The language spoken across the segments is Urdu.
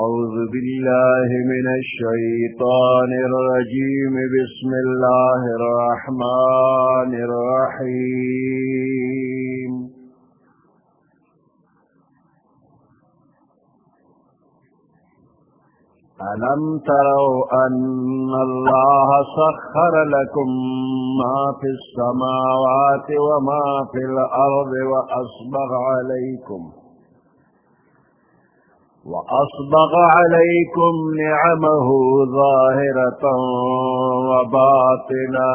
أعوذ بالله من الشيطان الرجيم بسم الله الرحمن الرحيم ألم تروا أن الله سخر لكم ما في السماوات وما في الأرض وأسبغ عليكم نعمه ظاهرة وباطنة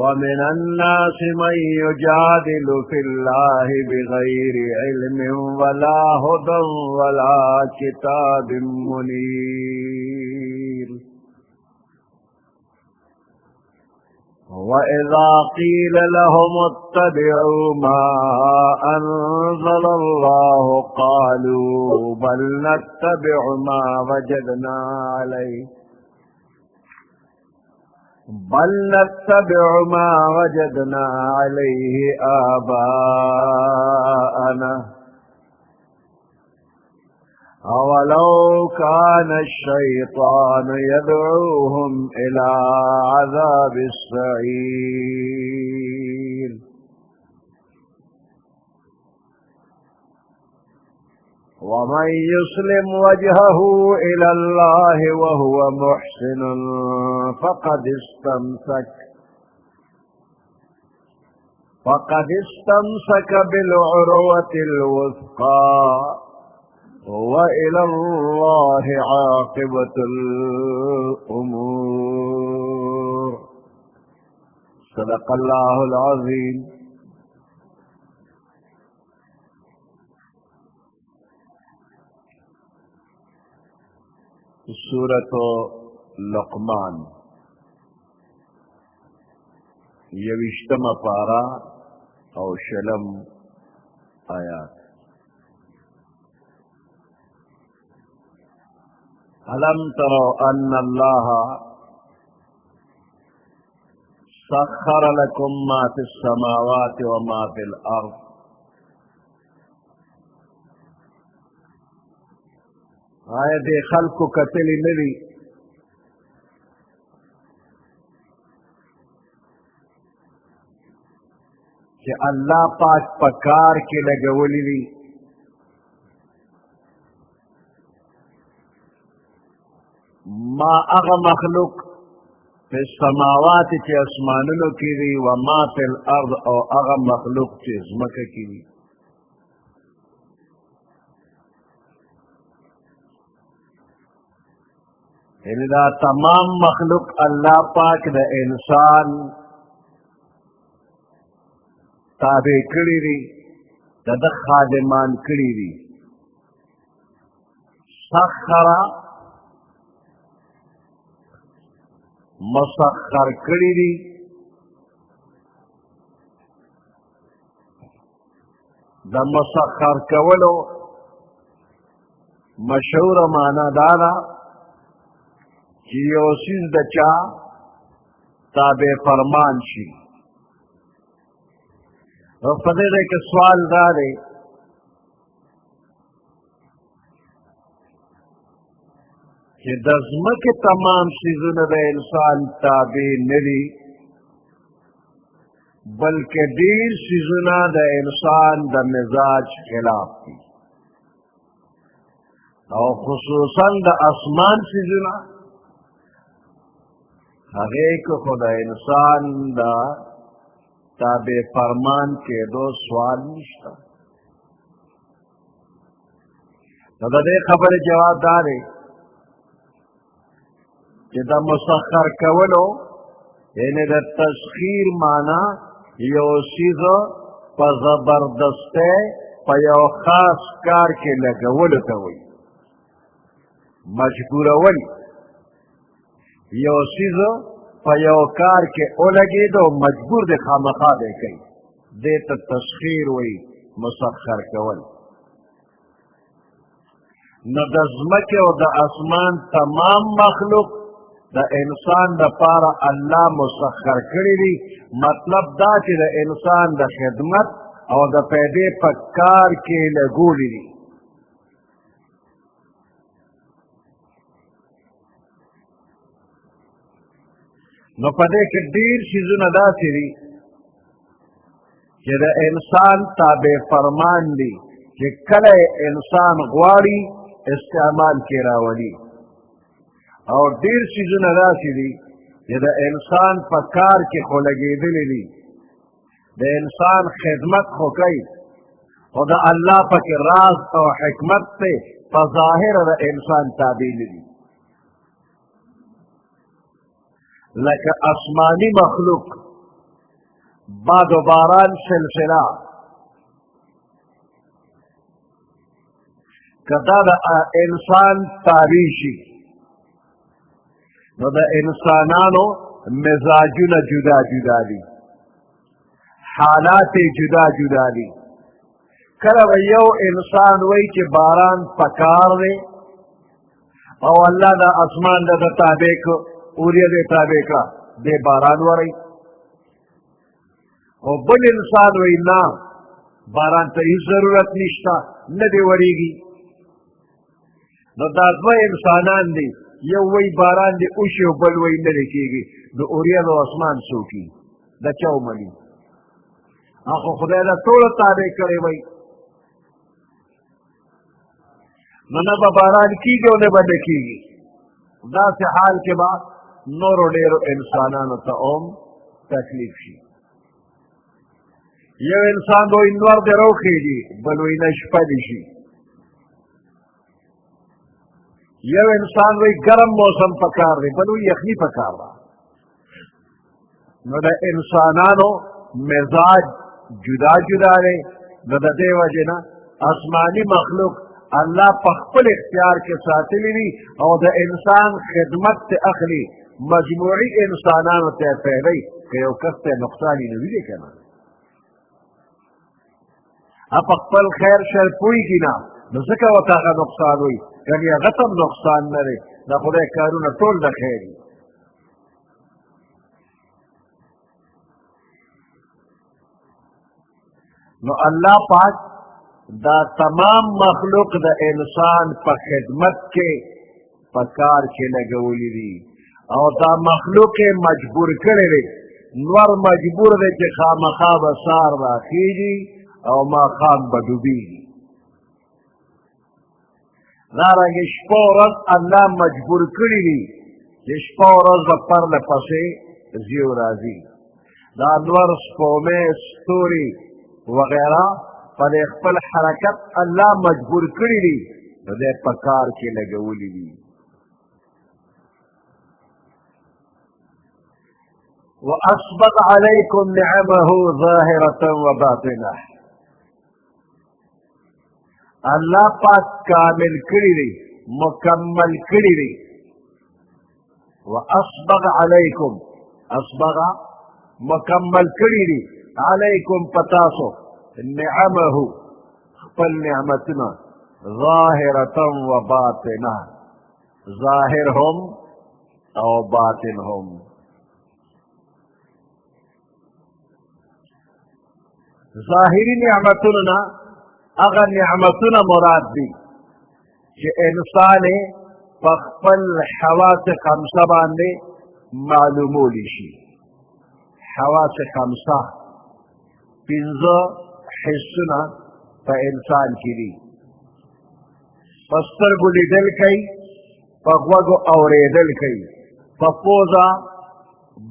ومن الناس من يجادل في الله بغير علم ولا هدى ولا كتاب منير وإذا قيل لهم اتبعوا ما أنزل الله قالوا بل نتبع ما وجدنا عليه آباءنا أولو كان الشيطان يدعوهم إلى عذاب السعير ومن يسلم وجهه إلى الله وهو محسن فقد استمسك بالعروة الوثقى وإلى الله عاقبة الأمور. صدق الله العظيم. سورة لقمان یوشتم پارا او شلم آیات. ألم تروا أن الله سخر لكم ما في السماوات وما في الأرض آیا دے خلقو کتلی ندی کہ اللہ پاک پکار کے لگولی دی ما اغا مخلوق فی السماوات چی اسمانونو کی دی وما فی الارض او اغا مخلوق چی ازمکا کی دی. یعنی دا تمام مخلوق اللہ پاک دا انسان تابع کری دی دا خادمان کری دی. سخرا مسخر کری دی دا مسخر کولو مشہور معنی دادا کہ یو چیز دا چا تابع فرمان شی. پدے دے کہ سوال دارے کہ دزمک تمام چیزوں دا انسان تابع ندی بلکہ دیر چیزوں دا انسان دا مزاج خلاف دی اور خصوصاً دا اسمان چیزوں حقیق خدا انسان دا تابع فرمان کے دو سوال نشتا. دا دے خبر جواب دارے کہ دا مسخر کولو یعنی دا تسخیر مانا یو چیزو پا زبردستے پا یو خاص کار کے لگولو توئی مجبورول یو چیزو پا یو کار کے اولگی دو مجبور دے خامخا دے کئی دیتا تسخیر وی مسخر کول. نو دا زمکے و دا اسمان تمام مخلوق دا انسان دا پارا اللہ مسخر کری دی. مطلب دا چی دا انسان دا خدمت او د پیدې په کار کې لګولي دي. نو په دې کې ډېر څیزونه داسې دي چې د انسان تابع فرمان دي چې کله انسان غواړي استعمال کې راولي، او ډېر څیزونه داسې دي چې د انسان په کار کې خو لګېدلي دي، د انسان خدمت خو کوي، خو د الله پکې راز او حکمت دی، په ظاهره د انسان تابع نه دي. لکه آسمانی مخلوق، باد و باران سلسله، که دا د انسان تابع شي نو د انسانانو مزاجونه جدا جدا دي، حالات جدا جدا دي. کله به یو انسان وایي چې باران پکار دی او الله د اسمان د تابع کو اوریه دې تابع کړه دې باران وری، او بل انسان وایي نه باران ته هیڅ ضرورت نشته نه دی وریږي. نو دا دوه انسانان دي، یو وایي باران دې وشي او بل وایي نه دی کېږي، نو اوریه د اسمان څوک د چا ومني؟ خو خدای دا ټوله تابع کړې وای، نو نه به باران کېږي او نه به نه کېږي. داسې حال کې به نورو ډېرو انسانانو ته هم تکلیف شي. یو انسان به وایي نور دې روخېږي، بل وایي نه شپه دې شي. یو انسان وایي ګرم موسم پکار دی، بل وایي یخني پکار ده. نو د انسانانو مزاج جدا جدا دی، نو د دې وجې نه آسماني مخلوق الله په خپل اختیار کې ساتلی دي او د انسان خدمت ته اخلي، مجموعي انسانانو ته پیدای که یو کس ته نقصان یې نه وي دی که نه، په خپل خیر شر پوهېږي نه، نو ځکه ورته هغه نقصان وایي، یعنې هغه ته هم نقصان نه دی، د خدای کارونه ټول د خیر دي. نو الله پاک دا تمام مخلوق د انسان په خدمت کې په کار کې لګولی دي، او دا مخلوق یې مجبور کړی دی. نور مجبور دی چې خامخا به سار راخیږي او ماښام به ډوبېږي. دارنګې شپه ورځ الله مجبور کړي دي چې شپه ورځ به پرله پسې ځي او راځي. دا نور سپومې ستوري وغیرہ پر خپل حرکت الله مجبور کړی دي، نو دی په کار کې لګولی دي. واسبغ علیکم نعمه ظاهرة وباطنه، الله پاک کامل کړی دی، مکمل کړی دی. واسبغ علیکم، اسبغ مکمل کړی دی، علیکم پتاسو نعمه خپل نعمتنا، ظاهرة و باطنه، ظاهر هم او باطن هم. ظاهری نعمتنا اغا نعمتنا مراد دی چې انسان په خپل حواس خمسه باندې معلومولی شي. حواس خمسه پنځه حسونه په انسان کې دي. په سترګو لیدل کوي، په غوږو اورېدل کوي، په پوزه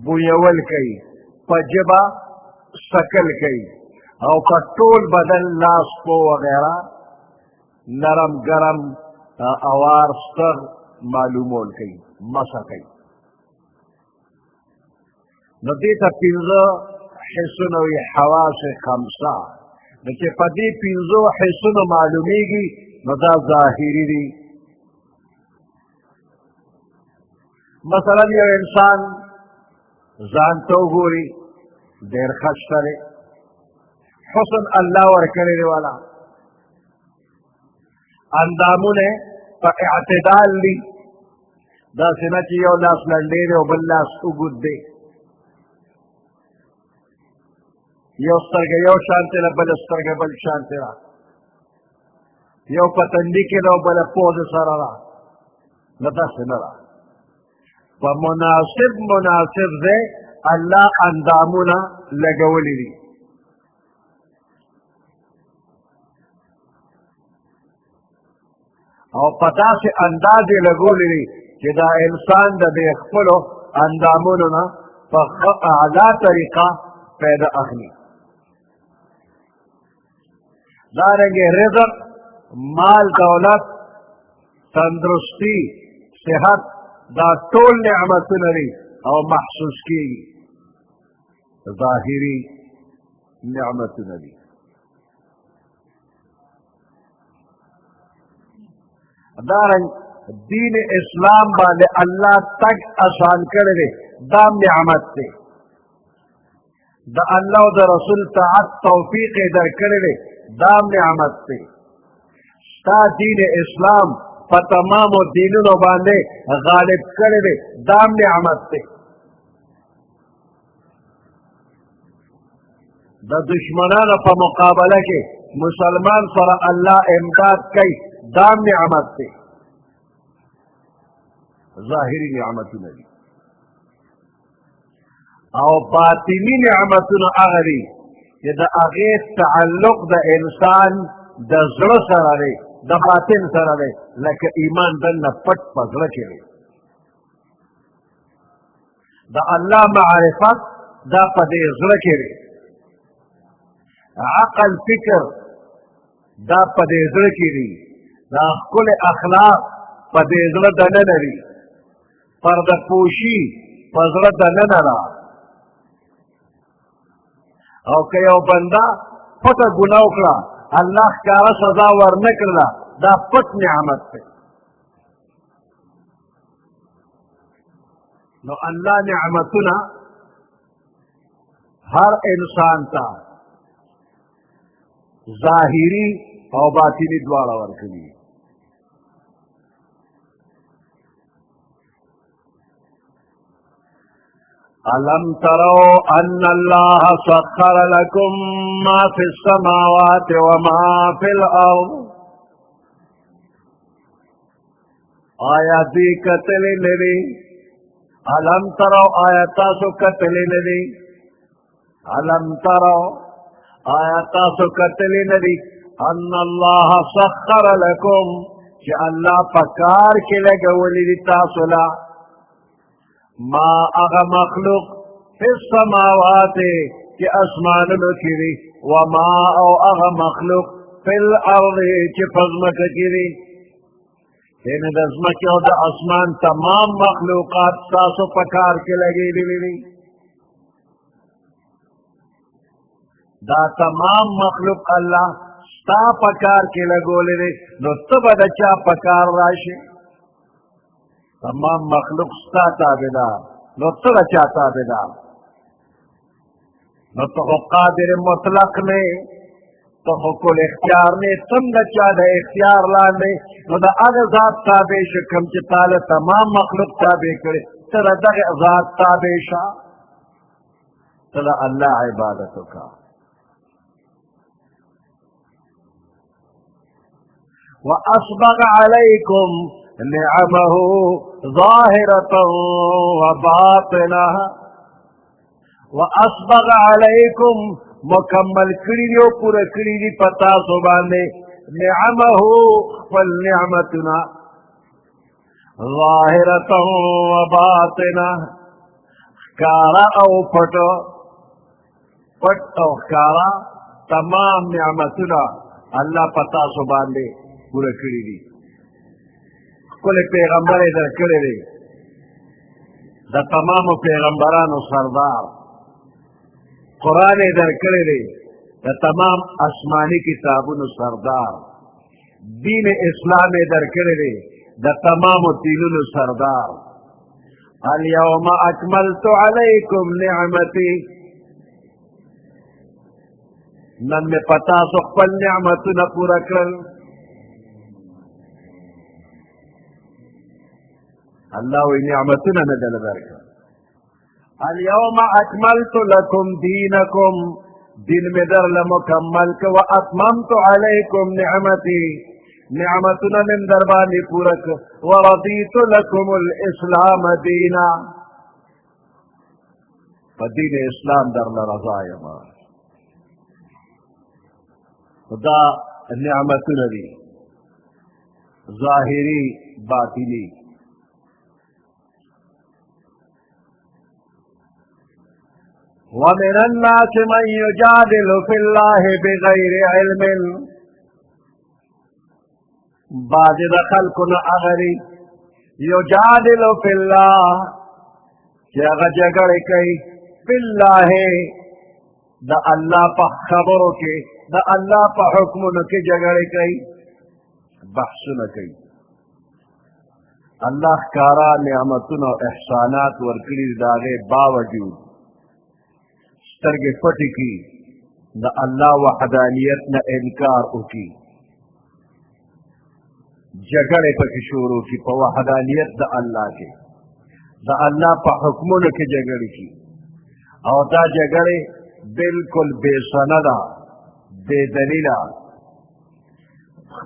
بویول کوي، په ژبه څکل کوي، او په ټول بدن لاس پو وغیرہ نرم گرم اوار ستر معلومول کوي، مسه کوي. نو دې ته پنځه حسونه وي، حواس خمسه. نو چې په دې پنځو حسونو معلومیږي نو دا ظاهري دي. مثلا یو انسان ځان ته وګوري، ډېر ښایسته دی، حسن الله ورکړی دی والا، اندامونه په اعتدال دي، داسې نه چې یو لاس لنډی دی او بل لاس اوږد دی. یو سترګه یو شانتې ده، بله سترګه بل شانتې ده، یو په تندي کې ده او بله پوزې سره ده. نه داسې نه ده. په مناسب ځای الله اندامونه لګولي دي. او په داسې انداز یې لګولي دي چې دا انسان د دې خپلو اندامونو نه په ښه اعلی طریقه پیدا اخلي. دارنګې رزق، مال دولت، تندرستی، صحت، دا ټول نعمتونه دي او محسوس کېږي، ظاهري نعمتونه دي. دارنګ دین اسلام باندې الله تک آسان کړی دی، دا نعمت دی. د الله او د رسول طاعت توفیق یې درکړی دی، دا نعمت دی. ستا دین اسلام په تمامو دینونو باندې غالب کړی دی، دا نعمت دی. د دشمنانو په مقابله کې مسلمان سره الله امداد کوي، دا نعمت دی. ظاهري نعمتونه دي. او باطني نعمتونه هغه دي چې د هغې تعلق د انسان د زړه سره دی، د باطن سره دی، لکه ایمان دننه پټ په زړه کې دی. د الله معرفت دا په دې زړه کې دی. عقل فکر دا په دې زړه کې دی. دا ښکلي اخلاق په دې زړه دننه دي. پرده پوشي په زړه دننه ده. او که یو بنده پټه ګناه وکړه، الله ښکاره سزا ورنه کړله، دا پټ نعمت دی. نو الله نعمتونه هر انسان ته ظاهري او باطني دواړه ورکړي. ألم تروا أن الله سخر لكم ما في السماوات وما في الأرض؟ آیا دی کتلی ندی؟ ألم تروا آیا تاسو کتلی ندی؟ ألم تروا آیا تاسو کتلی ندی؟ أن الله سخر لكم چې الله پکار کې لګولی دی تاسو لا ما اغا مخلوق فی السماوات کی اسمانونو کی دی، وما او اغا مخلوق فی الارض کی پزمک کی دی. یعنی د ازمک او د اسمان تمام مخلوقات تاسو پکار کې لګی دی. دا تمام مخلوق الله ستا پکار کې لګولی دی، نو ته به د چا پکار راشي؟ تمام مخلوق ستا تابعدار، نو ته د چا تابعدار؟ نو ته خو قادر مطلق نه، ته خو کل اختیار نه، تم د چا د اختیار لاندې، نو د هغه ذات تابع شه کوم چې تا له تمام مخلوق تابع کړي، ته د دغه ذات تابع شه، ته د الله عبادت وکړه. وأسبغ عليكم نعمه ظاهرة وباطنة. وأسبغ عليكم مکمل کړي دی او پوره کړي دي په تاسو باندې نعمه خپل نعمتونه ظاهرة وباطنة، ښکاره او پټ، پټ او ښکاره تمام نعمتونه الله په تاسو باندې پوره کړي دي. ښکلی پیغمبر یې درکړی دی، د تمامو پیغمبرانو سردار. قرآن یې درکړی دی، د تمام آسماني کتابونو سردار. دین اسلام یې درکړی دی، د تمامو دینونو سردار. اليوم اکملت علیکم نعمتي، نن مې په تاسو خپل نعمتونه پوره کړل. الله وی نعمتونه مې دله درکړل. اليوم اکملت لکم دینکم، دین میں در لمکمل کو واتممت علیکم نعمتی نعمتنا من دربانی پورک ورضیت لکم الاسلام دینا فدین اسلام در لرضائما خدا نعمتنا دی ظاہری باطنی ومن الناس من يجادل في الله بغير علم بعض خلقنا اغری یجادل فی اللہ کہ اگر جگڑ کئی فی اللہ دا اللہ پا خبروں کے دا اللہ پا حکموں کے جگڑ کئی بحثنا کئی اللہ کارا نعمتنا و احسانات ورکلی داغے باوجود سترگے پٹی کی دا اللہ وحدانیت نہ انکار اکی جگڑے پکی شروع کی پا وحدانیت دا اللہ کے دا اللہ پا حکمون کے جگڑی کی اور دا جگڑے بالکل بے سندہ بے دلیلہ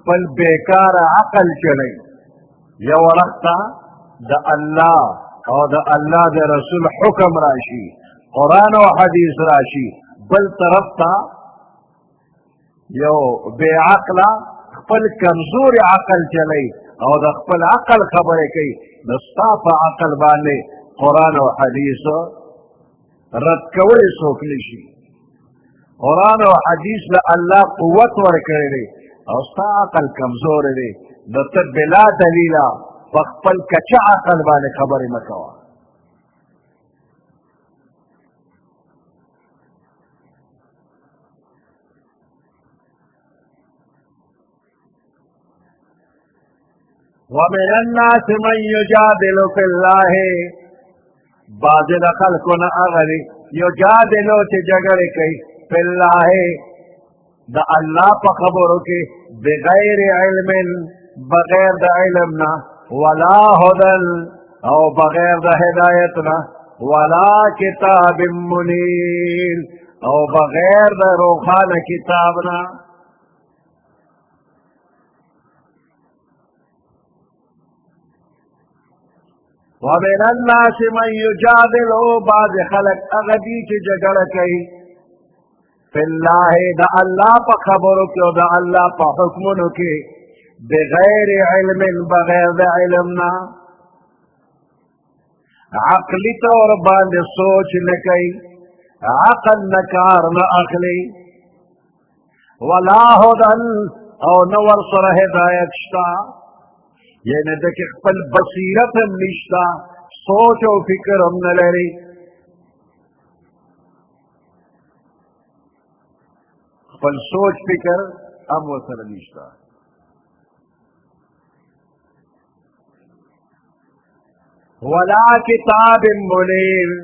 پل بیکار عقل چلے یو رختا دا اللہ اور دا اللہ دا رسول حکم راشی قرآن و حدیث راشی بل طرف تا یو بے عقلا خپل کمزور عقل چلی او دا خپل عقل خبرے کئی دستا پا عقل بانے قرآن و حدیث رد کولی سوکلی شی قرآن و حدیث لا اللہ قوت ورکرے او ستا عقل کمزور دے دتا بلا دلیلا فخپل کچا عقل بانے خبر مکوا ومن الناس من يجادل في الله بعض خلقنا اغری یجادلو چی جگڑی کئی فی اللہ دا اللہ پا خبرو کی بغیر علم بغیر دا علمنا ولا ہدن او بغیر دا ہدایتنا ولا کتاب منیر او بغیر دا روخان کتابنا ومن الناس من يجادل بعض خلق اغدی چی جگڑ کئی فی اللہ دا اللہ پا خبرو کی دا اللہ پا حکمنو کی بغیر علم بغیر دا علمنا عقلی طور باند سوچ نکئی عقل نکار نہ اخلی ولا ہدن او نور سر ہدایت شتا یعنی دیکھ خپل بصیرت ہم نشتا سوچ و فکر ہم نہ لری خپل سوچ فکر ہم وہ سر نشتا ولا کتاب منیر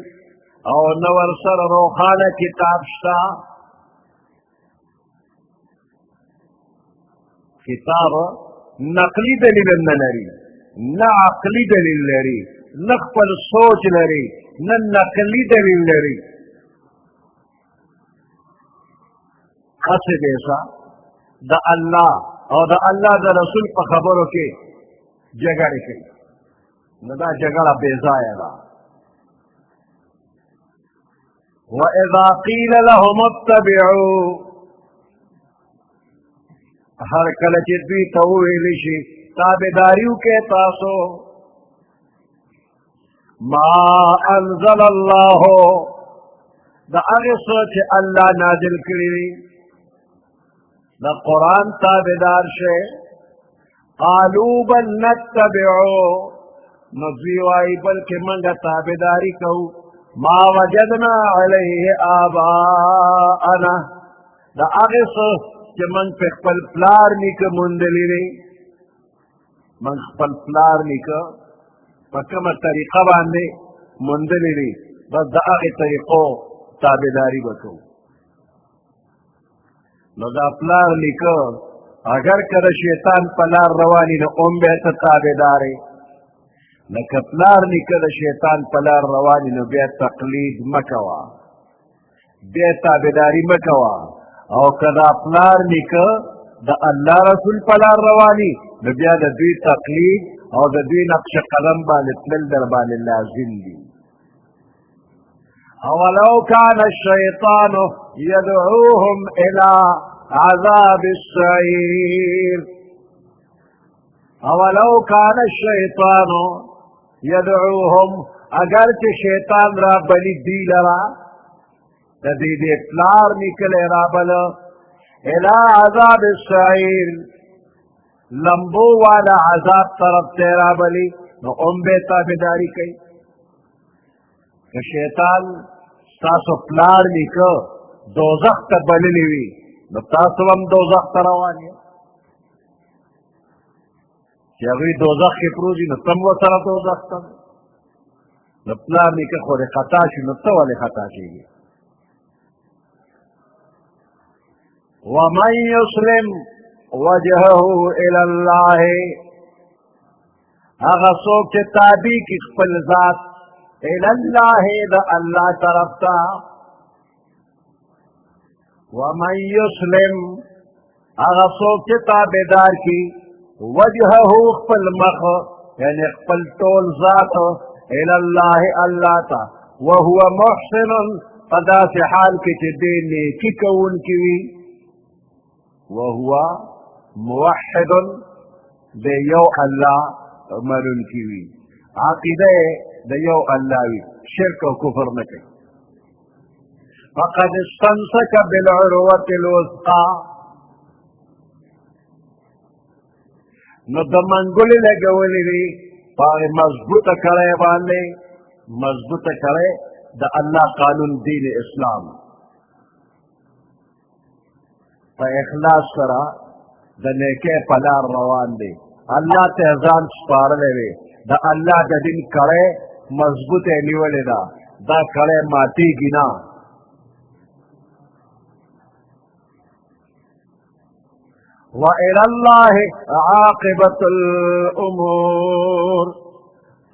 او نور سر روخان کتاب شتا کتاب نقلی دلیل نہ لری نہ عقلی دلیل لری نہ خپل سوچ لری نہ نقلی دلیل لری اسے جیسا دا اللہ اور دا اللہ دا رسول پا خبروں کے جگڑی کی نہ دا جگڑا بیزایا دا وَإِذَا قِيلَ لَهُمُ اتَّبِعُوا ہر کلچ دوی توویلی شی تابداریو کے تاسو ما انزل اللہ دا اغسو چھ اللہ نازل کری دا قرآن تابدار شے قالوا بل نتبعو نزویوائی بلکہ منگا تابداری کو ما وجدنا علیہ آباءنا دا اغسو کہ من پہ خپل پلار نیکا مندلی رے من خپل پلار نیکا پا کم طریقہ باندے مندلی رے بس دا اغی طریقو تابداری بکو نو دا پلار نیکا اگر کر شیطان پلار روانی نا ام بیت تابدارے نکا پلار نیکا دا شیطان پلار روانی نا بیت تقلید مکوا بیا تابعداري مکوا او کدا پلار نیکه د الله رسول په لار رواني نو بیا د دوی تقلید او د دوی نقش قدم باندې تلل در باندې لازم دي. اولو كان الشيطان يدعوهم الى عذاب السعير اولو كان الشيطان يدعوهم اگر چې شیطان را بلی دی لرا د دې د پلار نکلی را بل الى عذاب السعير لمبو والا عذاب طرف ته را بلی نو به تابعداري کوي. که شیطان ستاسو پلار نیکه دوزخ ته بللی وي نو تاسو هم دوزخ ته روان یې چې هغوی دوزخ کې پروت دي نو تم ورسره دوزخ ته نو پلار نیکه خو دې خطا شي نو ته ولې خطا کېږي. ومن يسلم وجهه الى الله هغه څوک چې تابع کړي خپل ذات الى الله دا الله طرف تا ومن يسلم هغه څوک چې تابعدار کړي وجهه خپل مخ یعنی خپل ټول ذات الى الله الله تا وهو محسن په داسې حال کې چې دی نیکي کوونکی وي وهو موحد د یو الله منونکی وي عقیده د یو الله وي شرک او کفر نه کوي. فقد استمسك بالعروة الوثقى نو د منګولې لګولې وي په مضبوطه کړی باندې مضبوطه کړی د الله قانون دین اسلام په اخلاص سره د نیکۍ په لار روان دی. الله ته ځان سپارلی وي د الله د دین کړی مضبوطه یې نیولې ده دا کړی ماتېږي نه. وإلى الله عاقبة الأمور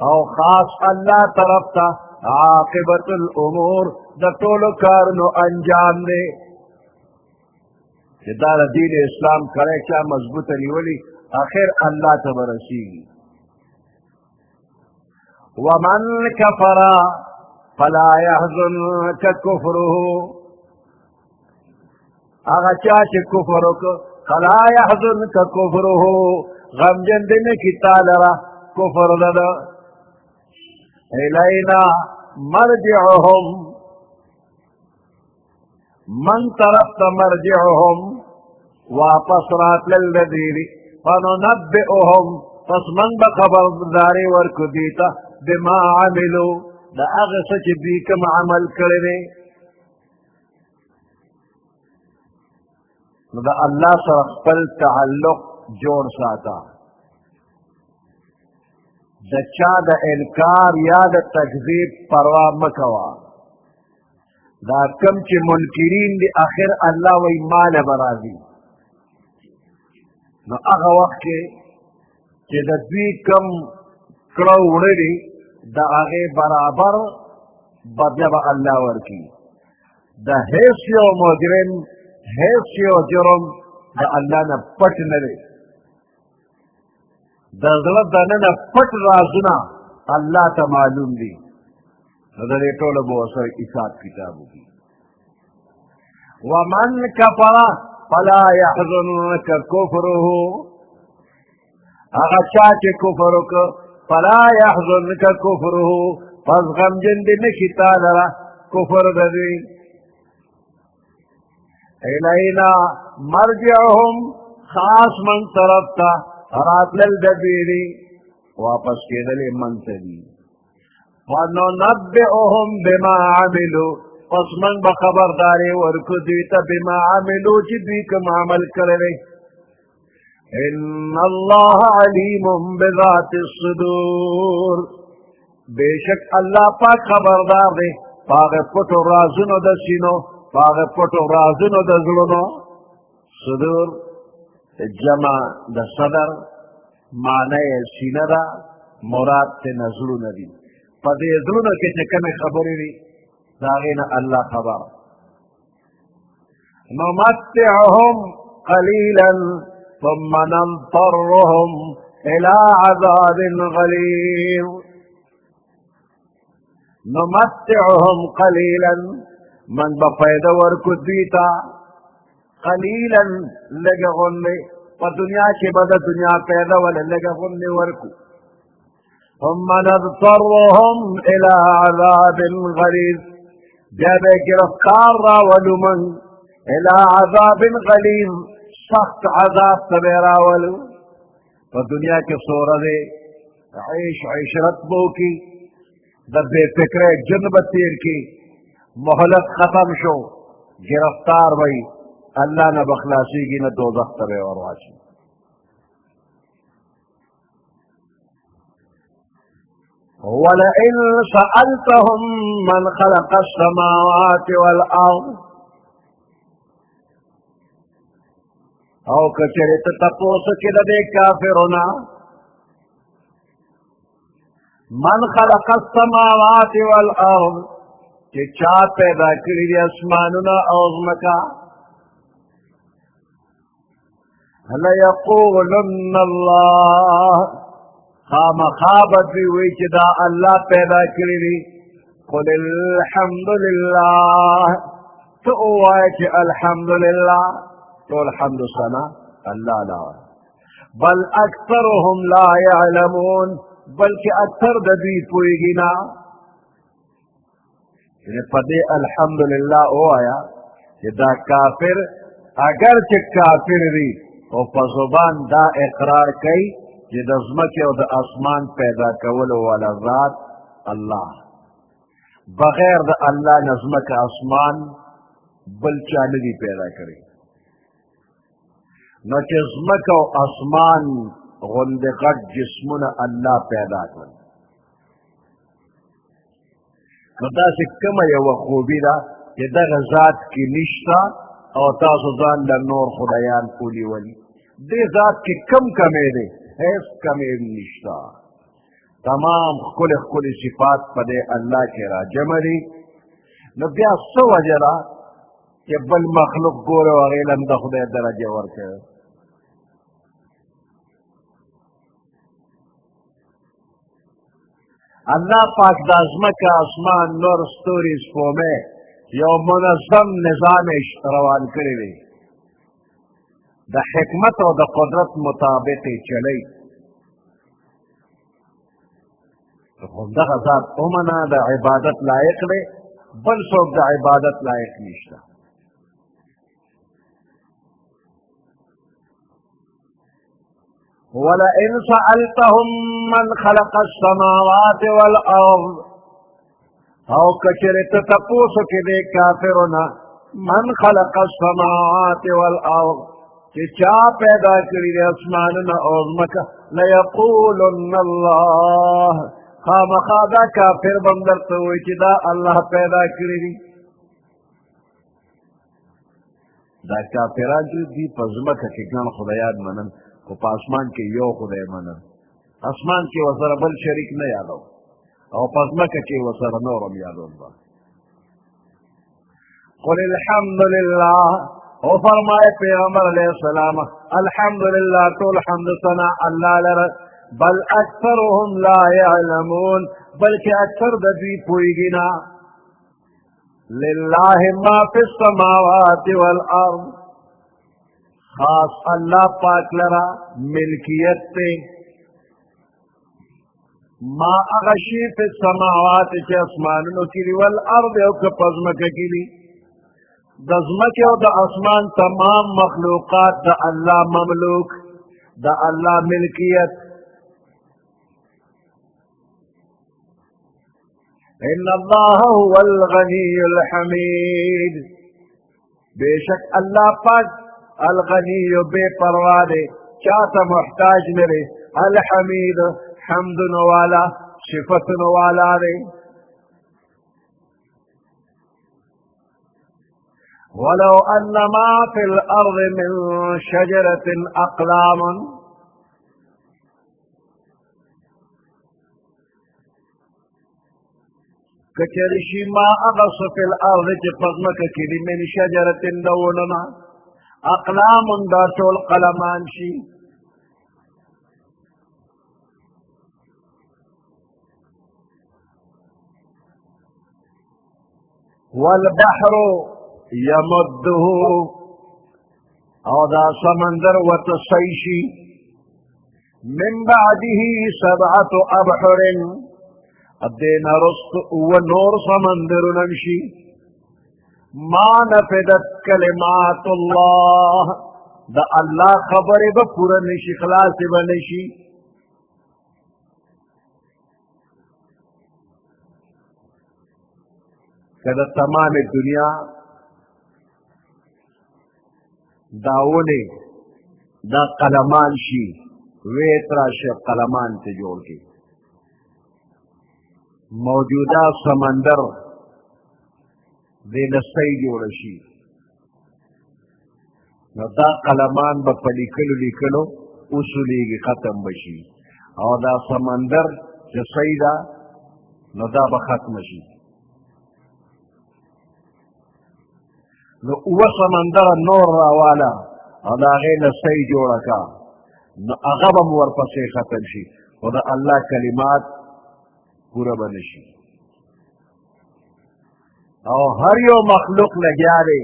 او خاص الله طرف ته عاقبة الأمور د ټولو کارونو انجام دی چې دا د دین اسلام کړی چا مضبوطه نیولي آخر الله ته به رسېږي. ومن كفر فلا يحزنك كفره هغه چا چې کفر وکړ فلا يحزنك كفره غمجن دې نه کړي تا لره کفر ده. الینا مرجعهم من طرف ته مرجعهم واپس راتلل د دوی دي فننبئهم پس من به خبرداري ورکړو دوی ته بما عملو د هغه څه چې دوی کوم عمل کړی دی. نو د الله سره خپل تعلق جوړ ساته د چا د انکار یا د تکذیب پروا مه کوه. دا کم چې منکرین دي آخر الله وایي ماله به راځي نو هغه وخت کې چې د دوی کم کړه وړه دي د هغې برابر بدله به الله ورکړي. د هیڅ یو مجرم هیڅ یو جرم د الله نه پټ نه دی. د زړه دننه پټ رازونه الله ته معلوم دي نو د دې ټولو به ورسره حساب کتاب وکړي. ومن کفر فلا يحزنك كفره هغه چا چې کفر وکړ فلا يحزنك كفره پس غمجن دې نه شي تا لره کفر د دوی. الینا مرجعهم خاص من طرف ته راتلل د دوی دي واپس کېدل یې من ته دي. وننبئهم بما عملوا پس من به خبرداري ورکړو دوی ته بما عملو چې دوی کوم عمل کړی دی. ان الله علیم بذات الصدور بېشک الله پاک خبردار دی په هغه پټو رازونو د سینو په هغه پټو رازونو د زړونو. صدور جمع د صدر معنی یې سینه ده مراد ترېنه زړونه دي. په دې زړونو کې چې کومې خبرې وي د هغې نه الله خبر نمتعهم قليلا ثم نضطرهم الى عذاب غليظ. نمتعهم قليلا من بفیده ورکو دیتا قلیلا لگا غنی پا دنیا کی بدا دنیا پیدا ولا لگا غنی ورکو ثم نضطرهم الى عذاب غلیظ جب گرفتار را ولمن الى عذاب غلیظ سخت عذاب تبیرا ولو پا دنیا کی صورت عشرت بو کی در بے فکر جنب تیر کی مہلت ختم شو گرفتار بھئی اللہ نہ بخلاصی کی نہ دوزخ تبے اور واچی. وَلَئِن سَأَلْتَهُمْ مَنْ خَلَقَ السَّمَاوَاتِ وَالْأَرْضِ او کچرت تپوس کی دے کافرنا من خلق السماوات والارض کہ چا پیدا کری دی اسماننا اوزمکا لیقولن اللہ خام خوابت بھی ہوئی چی دا اللہ پیدا کری دی قل الحمدللہ تو اوائے چی الحمدللہ تو الحمد سنا اللہ لا بل اکثرهم لا يعلمون بلکہ اکثر دبی پوئی گینا پدے الحمدللہ او آیا کہ دا کافر اگر چھ کافر ری او پزبان دا اقرار کئی کہ دزمک او دا اسمان پیدا کولو والا ذات اللہ بغیر دا اللہ نظمک اسمان بلچا ندی پیدا کری نو چزمک او اسمان غندقت جسمنا اللہ پیدا کر خدا سے کم یو خوبی دا کہ دا ذات کی نشتا او تاسو ځان له نور خدایان پولی ولی دے ذات کی کم کمے دے ایس کمے نشتا تمام خل خل صفات پدے اللہ کے را جمع دی نو بیا سو وجرا کہ بل مخلوق گورے وغیلم دا خدای درجہ ورکے اللہ پاک دا ازمک اسمان نور ستوری سپومے یو منظم نظامش روان کری دی دا حکمت و دا قدرت مطابق چلی دا غزات امنا دا عبادت لائق دے بل سوک دا عبادت لائق نشتا وَلَئِنْ سَأَلْتَهُمْ مَنْ خَلَقَ السَّمَاوَاتِ وَالْأَرْضِ او کچرت تپوسو کی دے کافرنا من خلق السماوات والارض کہ چا پیدا کری دے اسماننا اوزمکا لیقولن اللہ خامخادا کافر بندر توئی چی دا اللہ پیدا کری دی دا کافران جو دی پزمکا کی گن خدایان منن کو پا اسمان کے یو خدای منن اسمان کی وزر بل شریک نہ یادو او پزمکا کی وزر نورم یادو با قل الحمدللہ او فرمائے پیغمبر علیہ السلام الحمدللہ تو الحمد سنا اللہ لرا بل اکثرهم لا يعلمون بلکہ اکثر دبی پوئی گنا للہ ما فی السماوات والارض خاص اللہ پاک لرا ملکیت پہ ما اغشی فی السماوات چی اسمانونو کیلی والارض او کپزمک کیلی دزمک او دا اسمان تمام مخلوقات دا اللہ مملوک دا اللہ ملکیت ان اللہ هو الغنی الحمید بے شک اللہ پاک الغنی بے پرواہ دے چاہتا محتاج میرے الحمید حمد والا صفت والا دے ولو ان ما فی الارض من شجرت اقلام کچری شي ما هغه څه فی الارض چې په ځمکه کې دي من شجرة د ونو نه اقلام دا ټول قلمان شي والبحر يمده او دا سمندر وتسيشي من بعده 7 أبحر الدين رست ونور سمندر نمشي ما نفدت كلمات الله دا الله خبر بپورا نشي خلاص بنشي کدا تمام دنیا داونے دا قلمان شي ویترا شي قلمان تے جوڑ کے موجودہ سمندر دے لسائی جوڑ شي نو دا قلمان با پلیکلو لیکلو اصولیگی ختم بشي او دا سمندر جسائی دا نو دا با ختم شي نو اوه سمندر نور راوالا او دا غیر لسائی جوڑا کا نو اغبم ورپسے ختم شي او دا اللہ کلمات پورا بنشي او هر یو مخلوق لگیا دے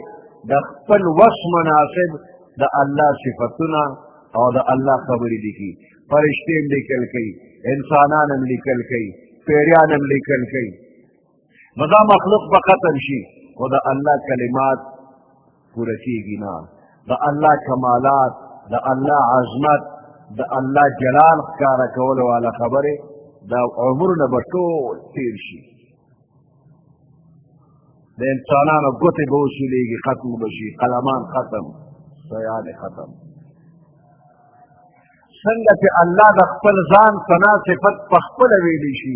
دا خپل وس مناسب دا اللہ صفتنا او دا اللہ خبری لکی فرشتیم لکل کئی انسانانم لکل کئی پیریانم لکل کئی نو دا مخلوق بختم شي او دا اللہ کلمات پورا کیگی نا دا اللہ کمالات دا اللہ عظمت دا اللہ جلال خکارا کول والا خبره دا عمرنا بطول تیر شي دا انسانانو گوتی بوسولیگی ختم بشي قلمان ختم سیان ختم سنگا چه اللہ دا خپل ځان ثنا صفت پخپل ویلی شي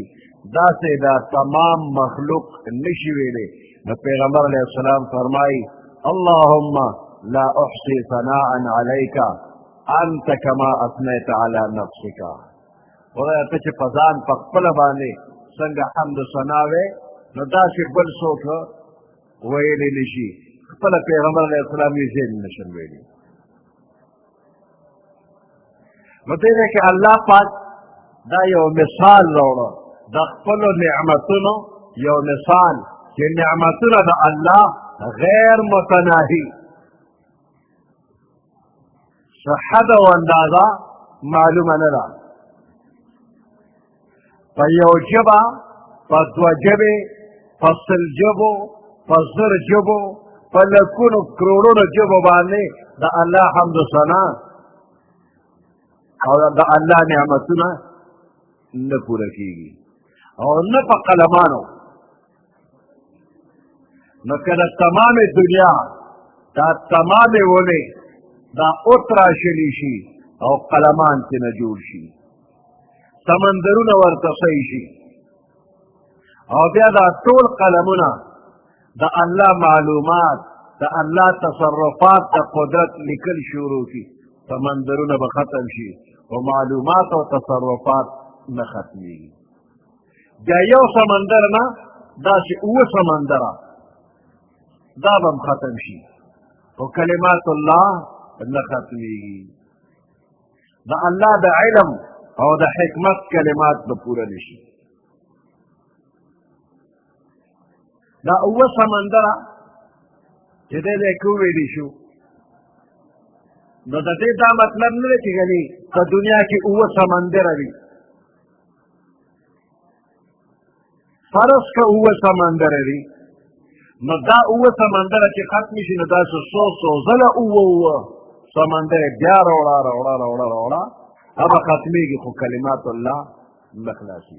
دا سے دا تمام مخلوق نشي ویلی نو پیغمبر علیہ السلام فرمائی اللهم لا احصي ثناء عليك انت كما اثنيت على نفسك خدای ته چې پزان په خپل باندې څنګه حمد ثناوي نو داسې بل څوک ویلی نشي خپل پیغمبر علیه السلام یې ځین نشي ویلی نو دې کې الله پاک دا یو مثال راوړه د خپل نعمتونو یو مثال چې نعمتونه د الله غیر متناهی صحت و اندازہ معلوم ندا پا یو جبا پا دو جبے پا سل جبو پا زر جبو پا لکونو کروڑون جبو باندے دا اللہ حمد و ثنا اور دا اللہ نعمتنا نپورا کیگی اور نپا قلمانو نو کدا تمام دنیا دا تمام ونے دا اترا شلی شي او قلمان تینا جوړ شي سمندرون ورتصی شي او بیا دا ټول قلمونه دا الله معلومات دا الله تصرفات دا قدرت لکل شروع کی سمندرون بختم شي و معلومات و تصرفات نختمی بیا یو سمندر نا دا سی او سمندره دا بم ختم شي و کلمات الله نختمیگی دا اللہ دا علم او دا حکمت کلمات بپورا نشي دا اوه سمندره چې دی دی کوویلی شو نو د دې دا مطلب نه دی چې ګنې په دنیا کې اوه سمندره وي فرض که اوه سمندره وي نو دا اوه سمندره چې ختم شي نو داسې څو ځله اوه سمندر بیا روڑا اب ختمیگی خو کلمات اللہ نخلاصی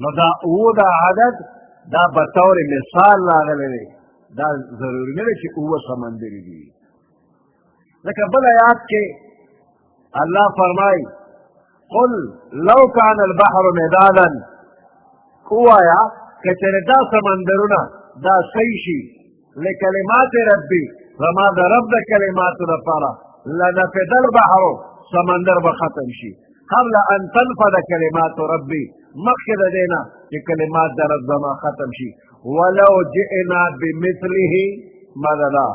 نو دا او دا عدد دا بطور مثال لاغلے دا ضروری نہیں کہ او سمندری دی لیکن بل آیات کے اللہ فرمائی قل لو کان البحر مدادا کوایا کچر دا سمندرنا دا سیشی لکلمات ربی وما دا رب دا کلماتو دا پارا لنفد البحر سمندر بختم شي قبل ان تنفد کلمات ربی مخکې د دې نه چې کلمات در زما ختم شي ولو جئنا بمثله مددا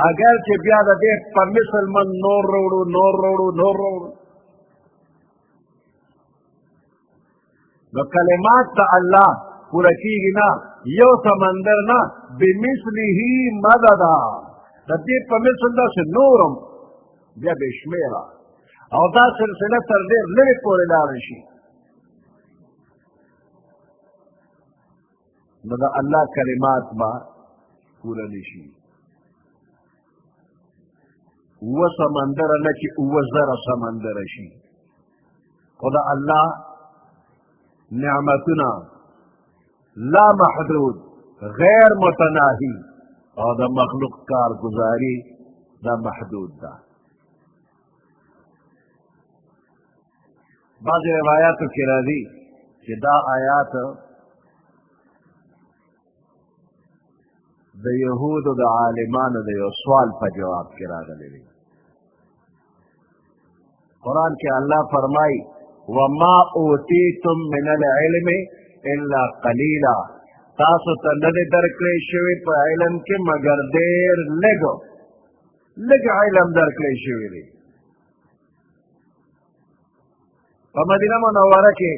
اگر چې بیا د دې په مثل من نور وړو نو کلمات د الله پوره کېږي نه یو سمندر نه بمثله مددا د دې په مثل داسې نورم بیا بې شمېره او دا سلسله تر ډېر لرې پورې لاړه شي نو د الله کلمات به پوره نه شي اوه سمندره نه چې اوه زره سمندره شي خو د الله نعمتونه لا محدود غیر متناهی او د مخلوق کارگزاری دا محدود ده بعض روایاتو کې راځي چې دا آیات د یهودو د عالمانو د یو سوال په جواب کې راغلی دی قرآن کې الله فرمایي وما اوتیتم من العلم الا قلیلا تاسو ته نه دی درکړی شوي په علم کې مګر ډېر لږ علم درکړی شوي دی په مدینه منوره کې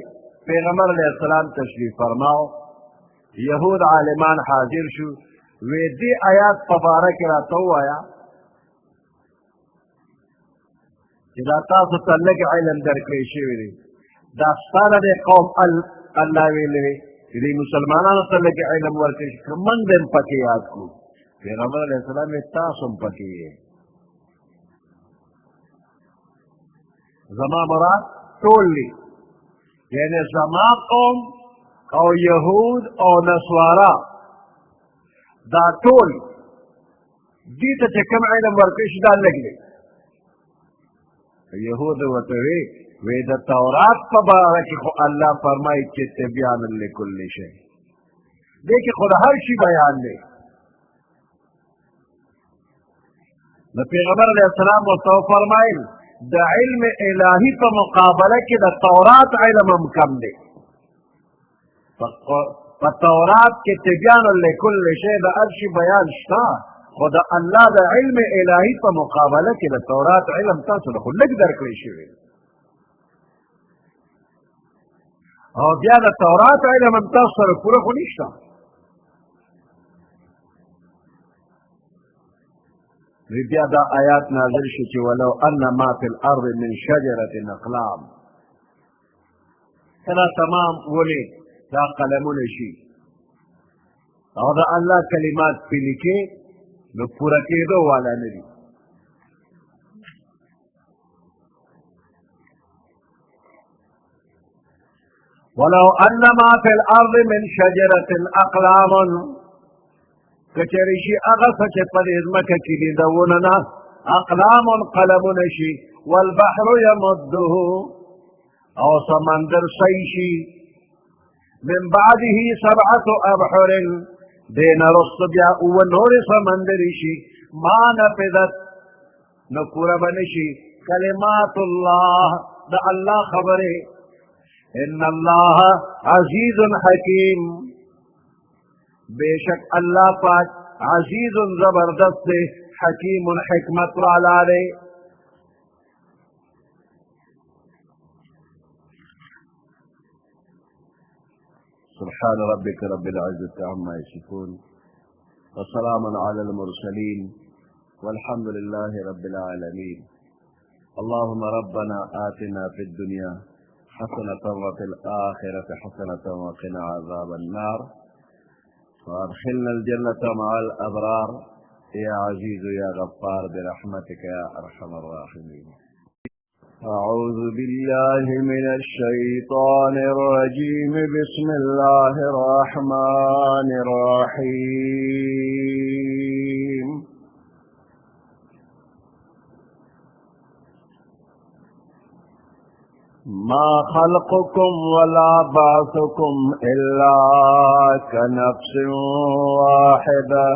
پیغمبر علیه السلام تشریف فرماو یهود عالمان حاضر شو وی دی آیات په باره کې راته ووایه چې دا تاسو ته لږ علم درکړی شوی دی دا ستا د دې قوم الله ویلی دی چې دې مسلمانانو ته لږ علم ورکړی شي که موږ به هم پکې یاد کړو پیغمبر علیه السلام یې تاسو هم پکې یې زما مراد ټول دي یعنې زما قوم او یهود او نسوارا دا ټول دې ته چې کوم علم ورکړی شي دا لږ دی یهود ورته وی د تورات په باره کې خو الله فرمایي چې تبیانا لکل شی دې کې خو د هر شي بیان دی د پیغمبر علیه السلام ورته وفرمایل د علم الهي په مقابله کې د تورات علم هم کم دی په تورات کې تبیان لکل شی د هر شي بیان شته خو د الله د علم الهي په مقابله کې د تورات علم تاسو له خو لږ درکړی شوی او بیا د تورات علم هم تاسو سره پوره خو نشته بیا دا آیات نازل شي چې ولو ان ما فی الارض من شجرة اقلام کله تمام ولې دا قلمونه شي او د الله کلمات پې لیکې نو پوره کېدو والا نه دي ولو ان ما فی الارض من شجرة اقلام کچری شي هغه څه چې په دې ځمکه کې دي د ونه نه اقلام قلمونه شي والبحر یمده او سمندر صحیح شي من بعده 7 ابحر دین رست بیا اوه نور سمندری شي ما نفذت نو پورا بنشي کلمات الله د الله خبره ان الله عزیز حکیم بیشک اللہ پاک عزیز زبردست حکیم حکمت والا دے سبحان ربك رب العزة عما يصفون وسلام على المرسلين والحمد لله رب العالمين اللهم ربنا آتنا في الدنيا حسنة وفي الآخرة حسنة وقنا عذاب النار وادخلنا الجنة مع الأبرار يا عزيز يا غفار برحمتك يا أرحم الراحمين أعوذ بالله من الشيطان الرجيم بسم الله الرحمن الرحيم ما خلقكم ولا بعثكم إلا كنفس واحدة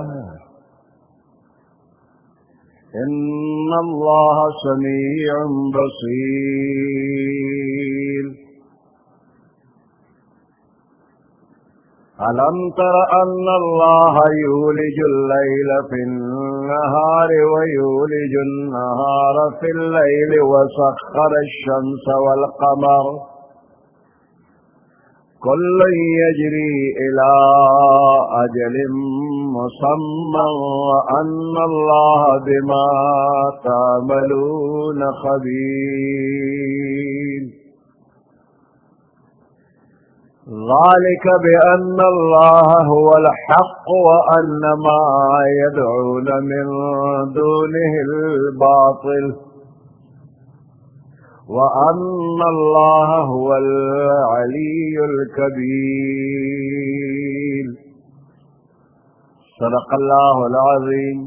إن الله سميع بصير ألم تر أن الله يولج الليل في النهار ويولج النهار في الليل وسخر الشمس والقمر كل يجري إلى أجل مسمى وأن الله بما تعملون خبير ذلك بأن الله هو الحق وأن ما يدعون من دونه الباطل وأن الله هو العلي الكبير صدق الله العظيم.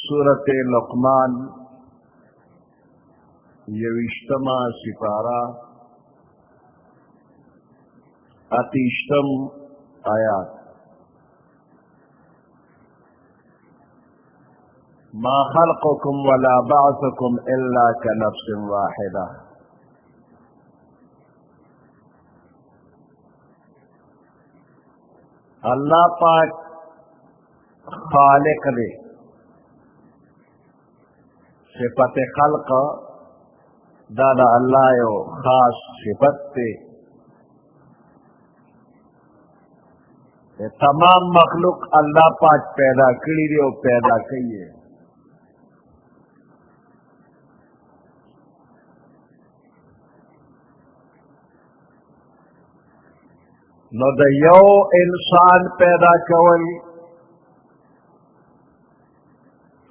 سورة لقمان یوشتما سپارہ اتیشتم آیات. ما خلقكم ولا بعثكم الا كنفس واحدة. اللہ پاک خالق دے، صفت خلق دادا اللہ یو خاص صفت تے. تمام مخلوق اللہ پاک پیدا کری دی اور پیدا کئیے. نو د یو انسان پیدا کول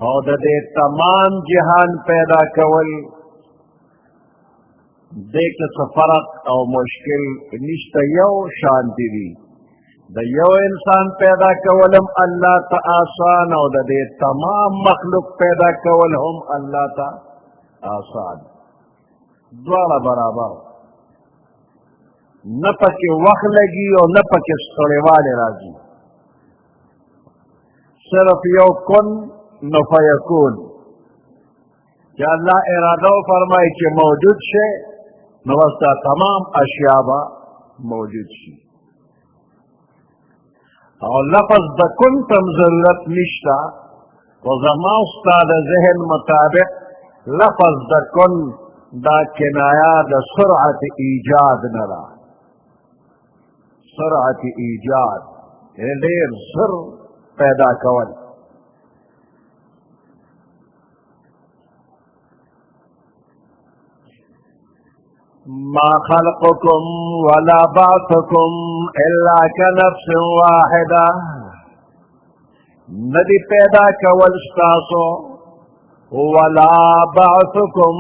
او د دې تمام جهان پیدا کول دیکھ فرق او مشکل نشته، you Shanti the. The you انسان پیدا کولم اللہ تا آسان او د دې تمام مخلوق پیدا کول هم اللہ تا آسان، دواړه برابر. نه پکې وخت لګي او نه پکې ستړیوالی راځي، صرف یو کن نو فیکون. چې الله اراده وفرمایي چې موجود شي نو بس دا تمام اشیاء به موجود شي. او لفظ د کن تم ضرورت نشته، خو زما ستا د ذهن مطابق لفظ د کن دا کنایه د سرعت ایجاد نه ده. سرعت ایجاد ډېر زر پیدا کول. ما خلقكم ولا بعثكم الا كنفس واحدة. ندی پیدا کول ستاسو ولا بعثكم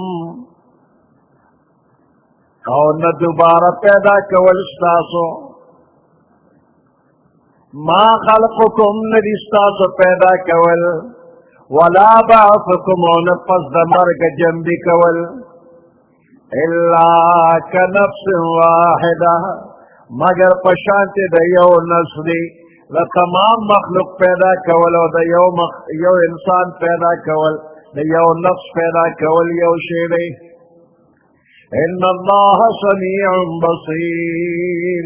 او نه دوباره پیدا کول ستاسو. ما خلقكم ندی ستاسو پیدا کول ولا بعثكم او نه پس د مرګ جنبی کول الا كنفس واحدة مگر پشانت د یو نفس دی. د تمام مخلوق پیدا کول او د یو انسان پیدا کول د یو نفس پیدا کول یو شی دی. ان الله سمیع بصیر،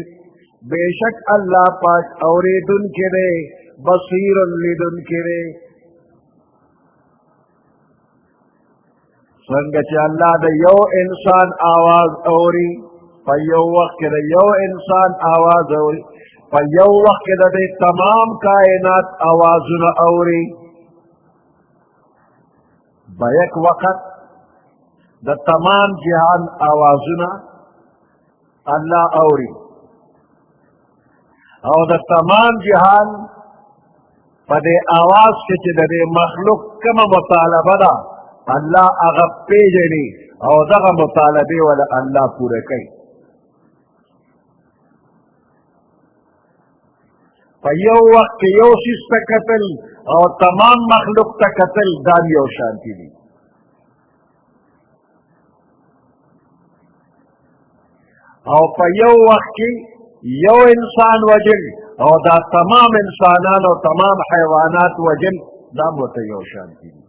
بیشک اللہ پاک اوریدن کے دے، بصیر لیدن کے دے. څنګه چې الله د یو انسان آواز اوري، په یو وخت کې د یو انسان آواز اوري، په یو وخت کې د دې تمام کائنات آوازونه اوري. په یک وخت د تمام جهان آوازونه الله اوري او د تمام جهان په دې آواز کې چې د دې مخلوق کومه مطالبه ده اللہ هغه پیژني او دغه مطالبه ولا الله پوره کوي. په یو وخت کې یو شیز ته کتل او تمام مخلوق ته کتل دا یو شانتي دي. او په یو وخت کې یو انسان وجل او دا تمام انسانان او تمام حیوانات وجل دا ورته یو شانتي دي.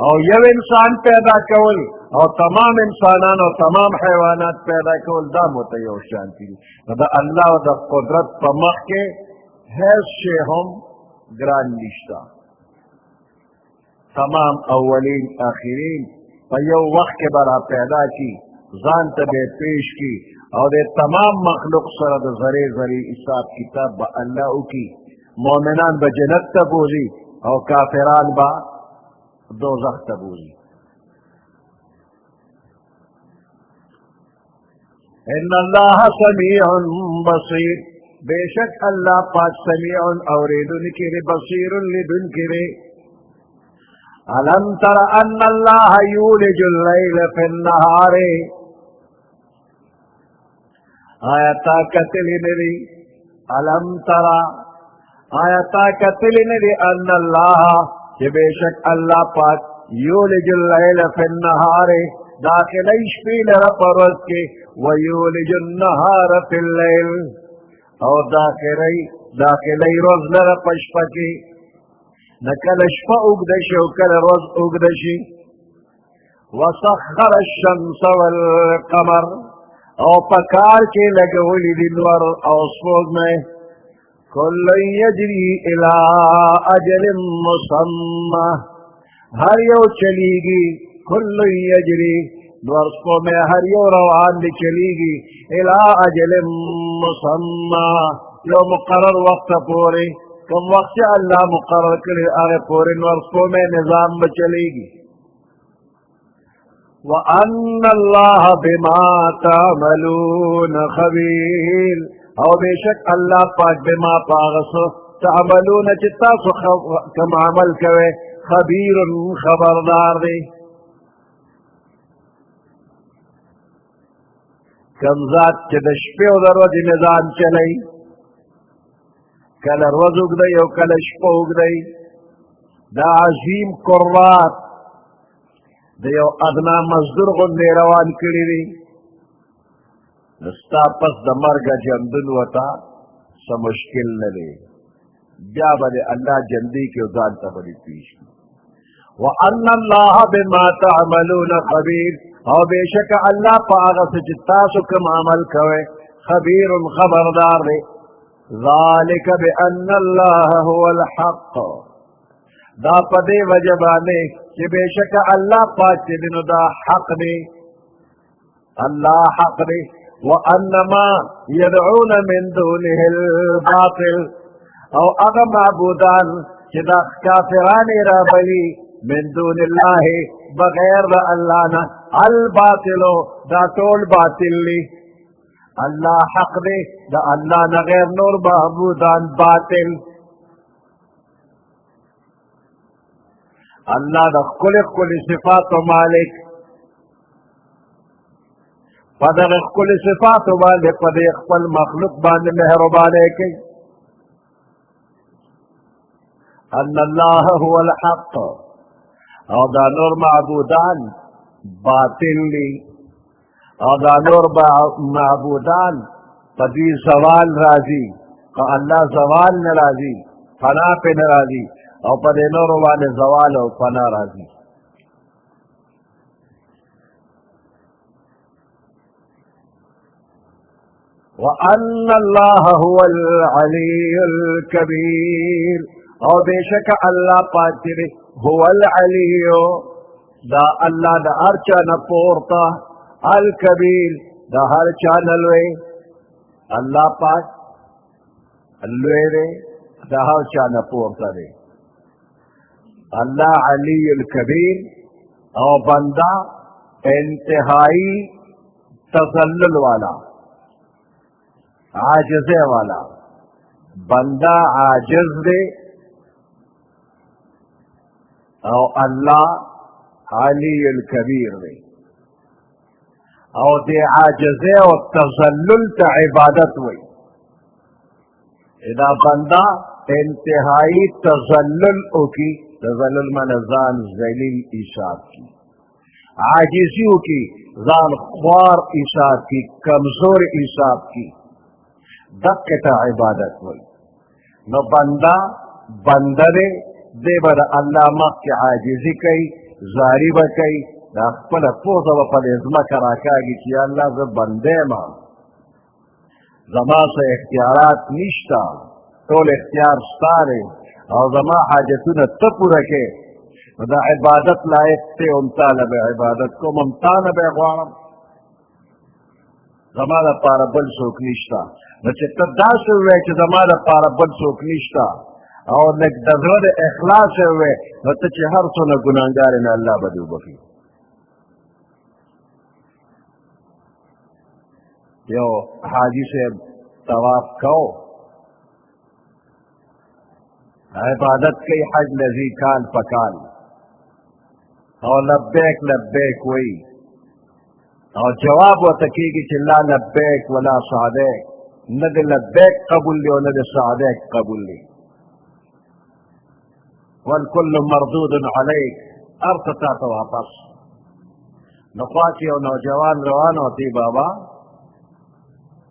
او یو انسان پیدا کول او تمام انسانان او تمام حیوانات پیدا کول دا مته یو شانتی دي. دا الله د قدرت په مخ کې هیڅ شی هم ګران نشته. تمام اولین آخرین په یو وخت کې به را پیدا کی، ځان ته به پیش کی او د تمام مخلوق سره د ذرې ذرې حساب کتاب به الله وکي. مؤمنان به جنت ته بوځي او کافران به دوزخ ته بوځي. ان الله سمیع بصیر، بیشک اللہ پاک سمیع اوریدونکی دی، بصیر لیدونکی دی. الم تر ان اللہ یولج اللیل فی النہار، آیتا کتلی ندی، الم تر آیتا کتلی ندی ان اللہ کہ بے شک اللہ پاک یولج اللیل فی النہار داخلی شپی لرا پروز کے، ویولج النہار فی اللیل اور داخلی روز لرا پشپا کے، نکل شپا اگدشی وکل روز اگدشی. وسخر الشمس والقمر او پکار کے لگولی دنور او سوگ میں، کل یجری الى اجل مسمى، ہر یو چلی گی، کل یجری دورسکو میں ہر یو روان دی چلی گی، الى اجل مسمى یو مقرر وقت پورے، کم وقت اللہ مقرر کرے آگے پورے دورسکو میں نظام بچلے گی. وَأَنَّ اللَّهَ بِمَا تَعْمَلُونَ خَبِيرٌ، او بے شک اللہ پاک بما پاغسو تعملون چتاسو کم عمل کوئے، خبیر خبردار دے. کم ذات چه دشپے و در وجه نظام چلئی، کل روز اگدئی او کل شپو اگدئی، دا عظیم قرات دا یو ادنا مزدور غندے روان کری دی. نستا پس دا مرگا جندن وطا سا مشکل ندے، بیا بدے اللہ جندی کے ازانتا بڑی پیش کی. وَأَنَّ اللَّهَ بِمَا تَعْمَلُونَ خَبِيرٌ، او بے شک اللہ پاغا سجتاسو کم عمل کوئے، خبیر خبردار دے. ذَلِكَ بِأَنَّ اللَّهَ هُوَ الْحَقُّ، دا پدے وجبانے کہ بے شک اللہ پاک دنو دا حق دے، اللہ حق دے. وَأَنَّمَا يَدْعُونَ مِن دُونِهِ الْبَاطِلِ، او اغا معبودان چدا کافران رابلی من دون اللہ بغیر دا اللہ نا، الباطلو دا طول باطل لی. اللہ حق دے، دا اللہ نا غیر نور معبودان باطل. اللہ دا کل صفات و مالک، پدر کل صفات و مالک پدر اخفل مخلوق باند مہربانے کی. ان اللہ هو الحق، او دا نور معبودان باطل لی، او دا نور معبودان پدی زوال رازی، اللہ زوال نرازی، فنا پہ نرازی، او پدی نور والے زوال او فنا رازی. وَأَنَّ اللَّهَ هُوَ الْعَلِيُّ الْكَبِيرُ، اور بے شک اللہ پاک تیرے هو العلیو، دا اللہ دا ہر چانا پورتا، الکبیر دا ہر چانا لوے. اللہ پاک اللوے دے، دا ہر چانا پورتا دے. اللہ علی الکبیر، اور بندہ انتہائی تذلل والا، عاجزے والا، بندہ عاجز دے، او اللہ علی الکبیر دے. او دے عاجزے و تذلل تا عبادت ہوئی. اذا بندہ انتہائی تذلل کی، تذلل من زان ذلیل ایشاد کی، عاجزیوں کی، زان خوار ایشاد کی، کمزور ایشاد کی، دقتا عبادت ہوئی. نو بندہ بندہ دے بر اللہ مخ کی عاجزی کئی، زاری به کوي دا خپله پوزه به په دې ځمکه راکاږي چې یا الله زه بنده یم زما څه اختیارات نشته ټول اختیار ستا دی او زما حاجتونه ته پوره کې نو دا عبادت لایق دی هم تا نه به عبادت کوم هم تا نه به غواړم زما دپاره بل څوک نشته نو چې ته داسې ووایې چې زما دپاره بل څوک نشته او لږ د زړه د اخلاص یې ووایې نو ته چې هر څونه ګناهګار یې نو الله به دې وبخي یو حاجي صاحب طواف کو عبادت کوي حج لذي کال په کال او لبیک لبیک وایي او جواب ورته کېږي چې لا لبیک ولا سعدیک نه د لبیک قبول دی او نه د سعدیک قبول دی والکل مردود علیک ارته تا ته واپس نو خوا کې یو نوجوان روان و تی بابا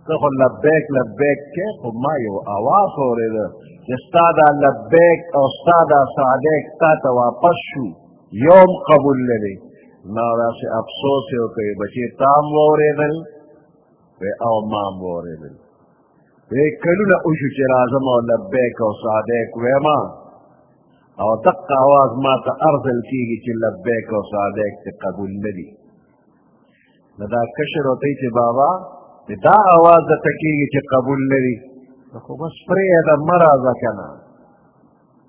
ته خو لبیک لبیک کې خو ما یو اواز اورېده چې ستا دا لبیک او ستا دا سعدیک تا ته واپس شو یوم قبول نه دی نو داسې افسوس یې وکوي بچې تا هم واورېدل او ما هم واورېدل کلونه وشو چې راځم او لبیک او سعدیک ویمه او دقه اواز ما ته ارزل کېږي چې لبیک او سعدیک ته قبول نه دي نو دا کشر ورته چې بابا دا اواز درته کېږي چې قبول نه دي خو بس پرېږده مه راځه که نه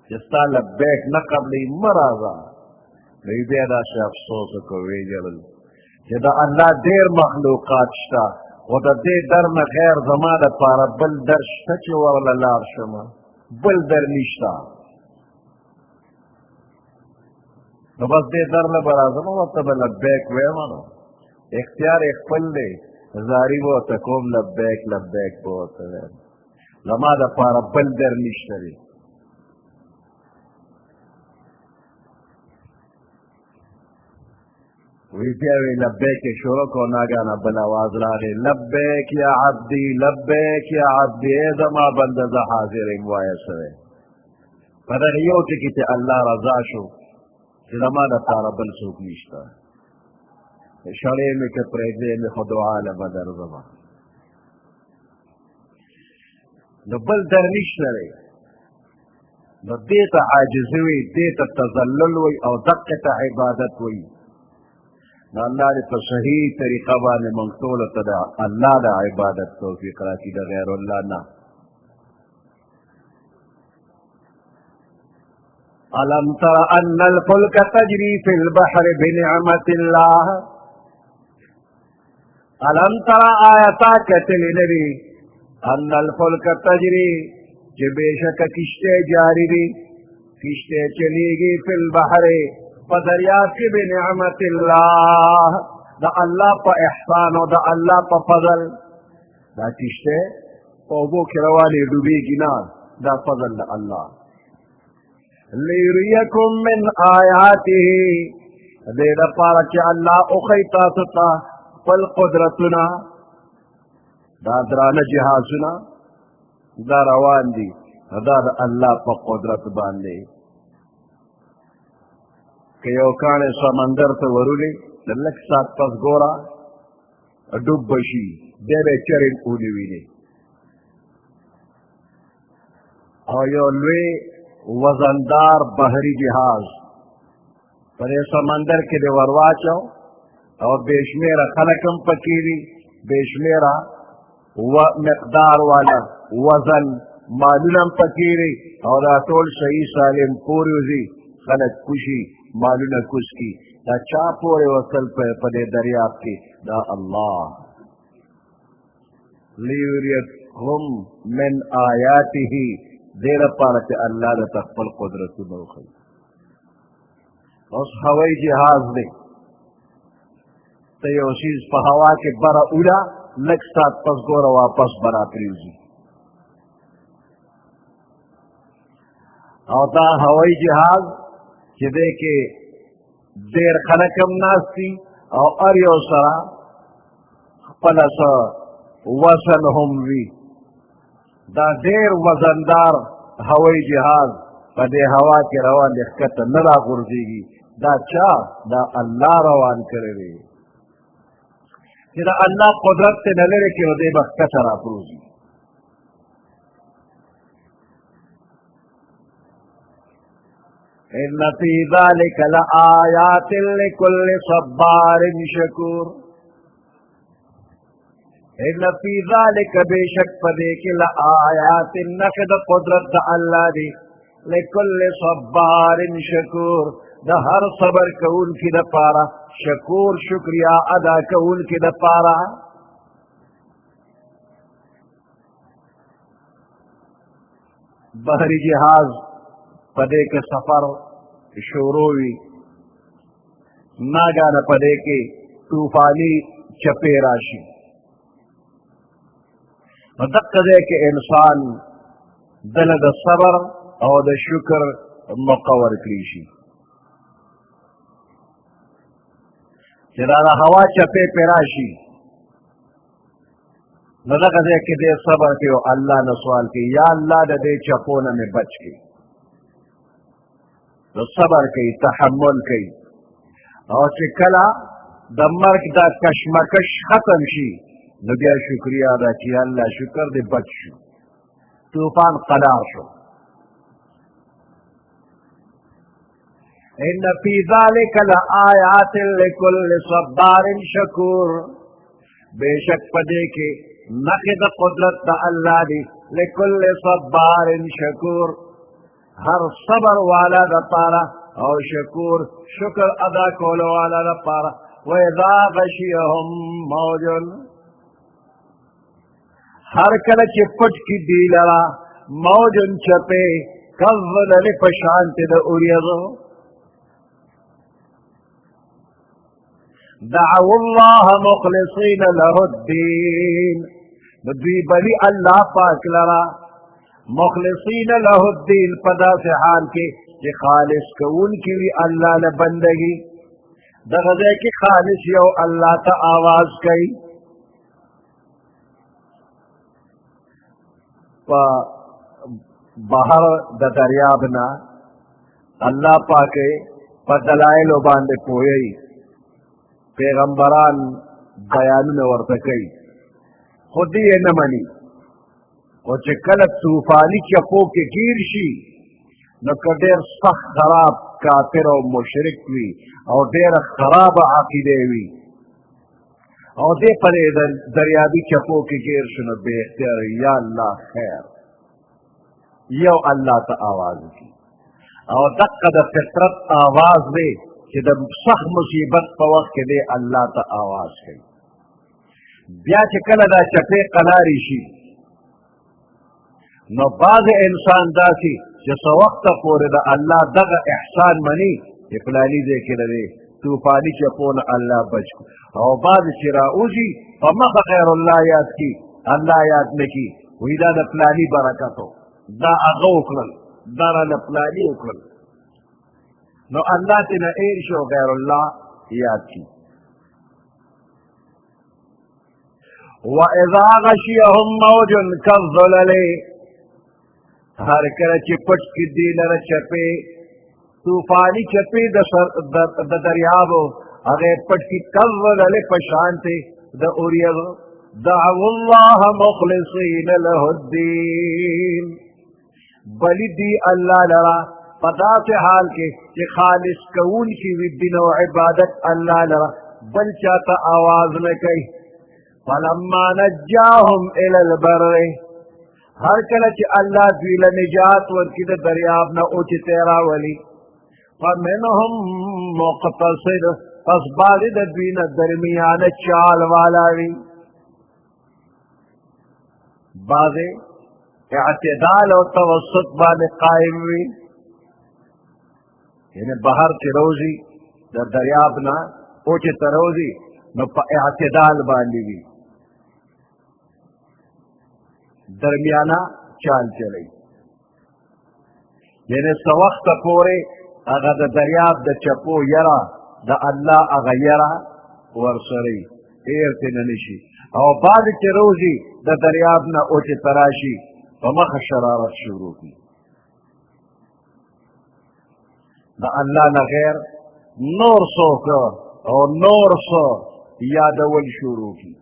چې ستا لبیک نه قبلوي مه راځه نو بیا داسې افسوس وکړو ویې ژړل چې د الله ډېر مخلوقات شته خو د دې در نه غیر زما دپاره بل در شته چې ورله لاړ شمه بل در نشته نو بس دې در نه به راځم ورته به لبیک ویمه نو اختیار یې خپل دی زاری به ورته کوم لبیک لبیک به ورته ویم زما دپاره بل در نشته دی وی بیا وی لبیک یې شروع کړو ناګانه بل اواز راغی لبیک یا عبدي لبیک یا عبدي ای زما بنده زه حاضر یم وایه سوی په دغه یو ټکي چې الله رضا شو چې زما دپاره بل څوک نشته شړې مې که پرېږدې مې خو دعا له به درځمه نو بل در نشته دی نو دې ته عاجزي وي دې ته تذلل وي او دقې ته عبادت وي نو الله دې په صحیح طریقه باندې موږ ټولو ته د الله د عبادت توفیق راکړي د غیر الله نه ألم تر أن الفلك تجري في البحر بنعمة الله ألم تر آياتا كتل نبي أن الفلك تجري جبيشك كشتے جاری دی کشتے چلیگی فی البحر فدریاب کی بنعمت اللہ دا اللہ پا احسان و دا اللہ پا فضل دا کشتے اوبو کروانی ڈوبیگی نا دا فضل دا اللہ لیریکم من آیاته دے دا پارا چی اللہ اخیتا ستا پل قدرتنا دا دران جہازنا دا روان دی دا دا اللہ پا قدرت باندے کہ یو کانے سمندر تا ورولی لک سات پس گورا ڈوب بشی دے بے چرین اولی ویلی او یو لوی وزندار بحری جہاز پر سمندر کے دے ورواچو اور بیشمیرہ خلقم پکیری بیشمیرہ مقدار والا وزن معلوم پکیری اور ټول صحیح سالم پوری وزی خلق کشی معلوم کش کی دا چا پورے وصل پدے دریاب کی دا اللہ لیریکم من آیاته دیر پارت اللہ دا تقبل قدرت نوخی اس ہوائی جہاز دے تو یہ چیز پا ہوا کے برا اولا لگ ساتھ پس گورا واپس برا پریوزی اور دا ہوائی جہاز چی دے کے دیر خلقم ناستی اور اریو سرا پلس وزن ہم وی دا دیر وزندار ہوائی جہاز پا دے ہوا کے روان دے خطر نرا غرزیگی دا چا دا الله روان کړی دی چې دا الله قدرت ته نه لري کې نو دی به ښکته راپروزي. ان فی ذلک لآیات لکل صبار شکور. ان فی ذلک بیشک پدې کې لآیات نښې د قدرت د الله دی لکل صبار شکور، د هر صبر کوونکي دپاره شکور شکریا ادا کوونکي دپاره. بحری جهاز پدې کې سفر شروع وي، ناګانه پدې کې طوفاني چپې راشي، نو دقه ځای کې انسان دله د صبر او د شکر موقع ورکړي شي چې دا د هوا چپې پې راشي، نو دغه ځای کې دی صبر کوي او الله نه سوال کوي یا الله د دې چپو نه مې بچ کړي. نو صبر کوي، تحمل کوي، او چې کله د مرګ دا کشمکش ختم شي نو بیا شکریا ادا کړي الله شکر دې بچ شو، طوفان قلار شو. ان فی ذلک لآیات لکل صبار شکور، بیشک پدې کې نښې د قدرت د الله دی لکل صبار شکور، هر صبر والا دپاره او شکور شکر ادا کولو والا دپاره. واذا غشیهم موج، هر کله چې پټ کې دی لرا موجن چپې کالظلل په شانتې د اوریځو، دعوا الله مخلصین له الدین، دوی بلی الله پاک لرا مخلصین له الدین په داسې حال کې چې خالص کوونکي وي الله له بندګي. دغه ځای کې خالص یو الله ته آواز کوي. په بهر د دریاب نه الله پاک په دلایلو باندې پوهوي، پیغمبران بیانونه ورته کوي، خو دې یې نه مني. خو چې کله طوفاني چپو کې ګیر شي نو که ډېر سخت خراب کافر او مشرک وي او ډېره خرابه عقیده وي او دې پرې د دریابي چپو کې ګیر شو نو بې اختیاره یا الله خیر یو الله ته آواز وکړي. او دقه د فطرت آواز دی چې د سخت مصیبت په وخت کې دی الله ته آواز کوي. بیا چې کله دا چپې قلارې شي نو بعض انسان داسې چې څه وخته پورې د الله دغه احسان مني چې فلاني ځای کې د دې طوفاني چپو نه الله بچ کړو، او بعض چې راوځي په مخه غیر الله یاد کړي الله یاد نه کړي، وایي دا د فلاني برکتو دا هغه وکړل دا رانه فلاني وکړل، نو الله ترې ایر شو غیر الله یاد کړي. وَإِذَا غَشِيَهُم مَّوْجٌ كَالظُّلَلِ، هر کله چې پټ کې دی لره چپې طوفاني چپې د دریابو هغې پټ کې کالظلل په شانتې د اوریځو، دعوا الله مخلصین له الدین، بلی دی الله لرا په داسې حال کې چې خالص کوونکي وي دین او عبادت الله لرا، بل چاته آواز نه کوي. فلما نجاهم الى البر، هر کله چې الله دوی له نجات ورکړي د دریاب نه اوچتې راولي، فمنهم مقتصد، پس بعضې د دوی نه درمیانه چال والا وي، بعضې اعتدال او توسط باندې قائم وي، یعنی بهر چې روزي د دریاب نه اوچته روزي نو په اعتدال باندې وي، درمیانه چال چلی، یعنی څه وخته پورې هغه د دریاب د چپو یره د الله هغه یره ورسره وي، هیر ترې نه شي، او بعضې چې روزي د دریاب نه اوچته راشي په مخه شرارت شروع کړي. د الله نه غیر نور سوک اور نور سو یادول شروع کی.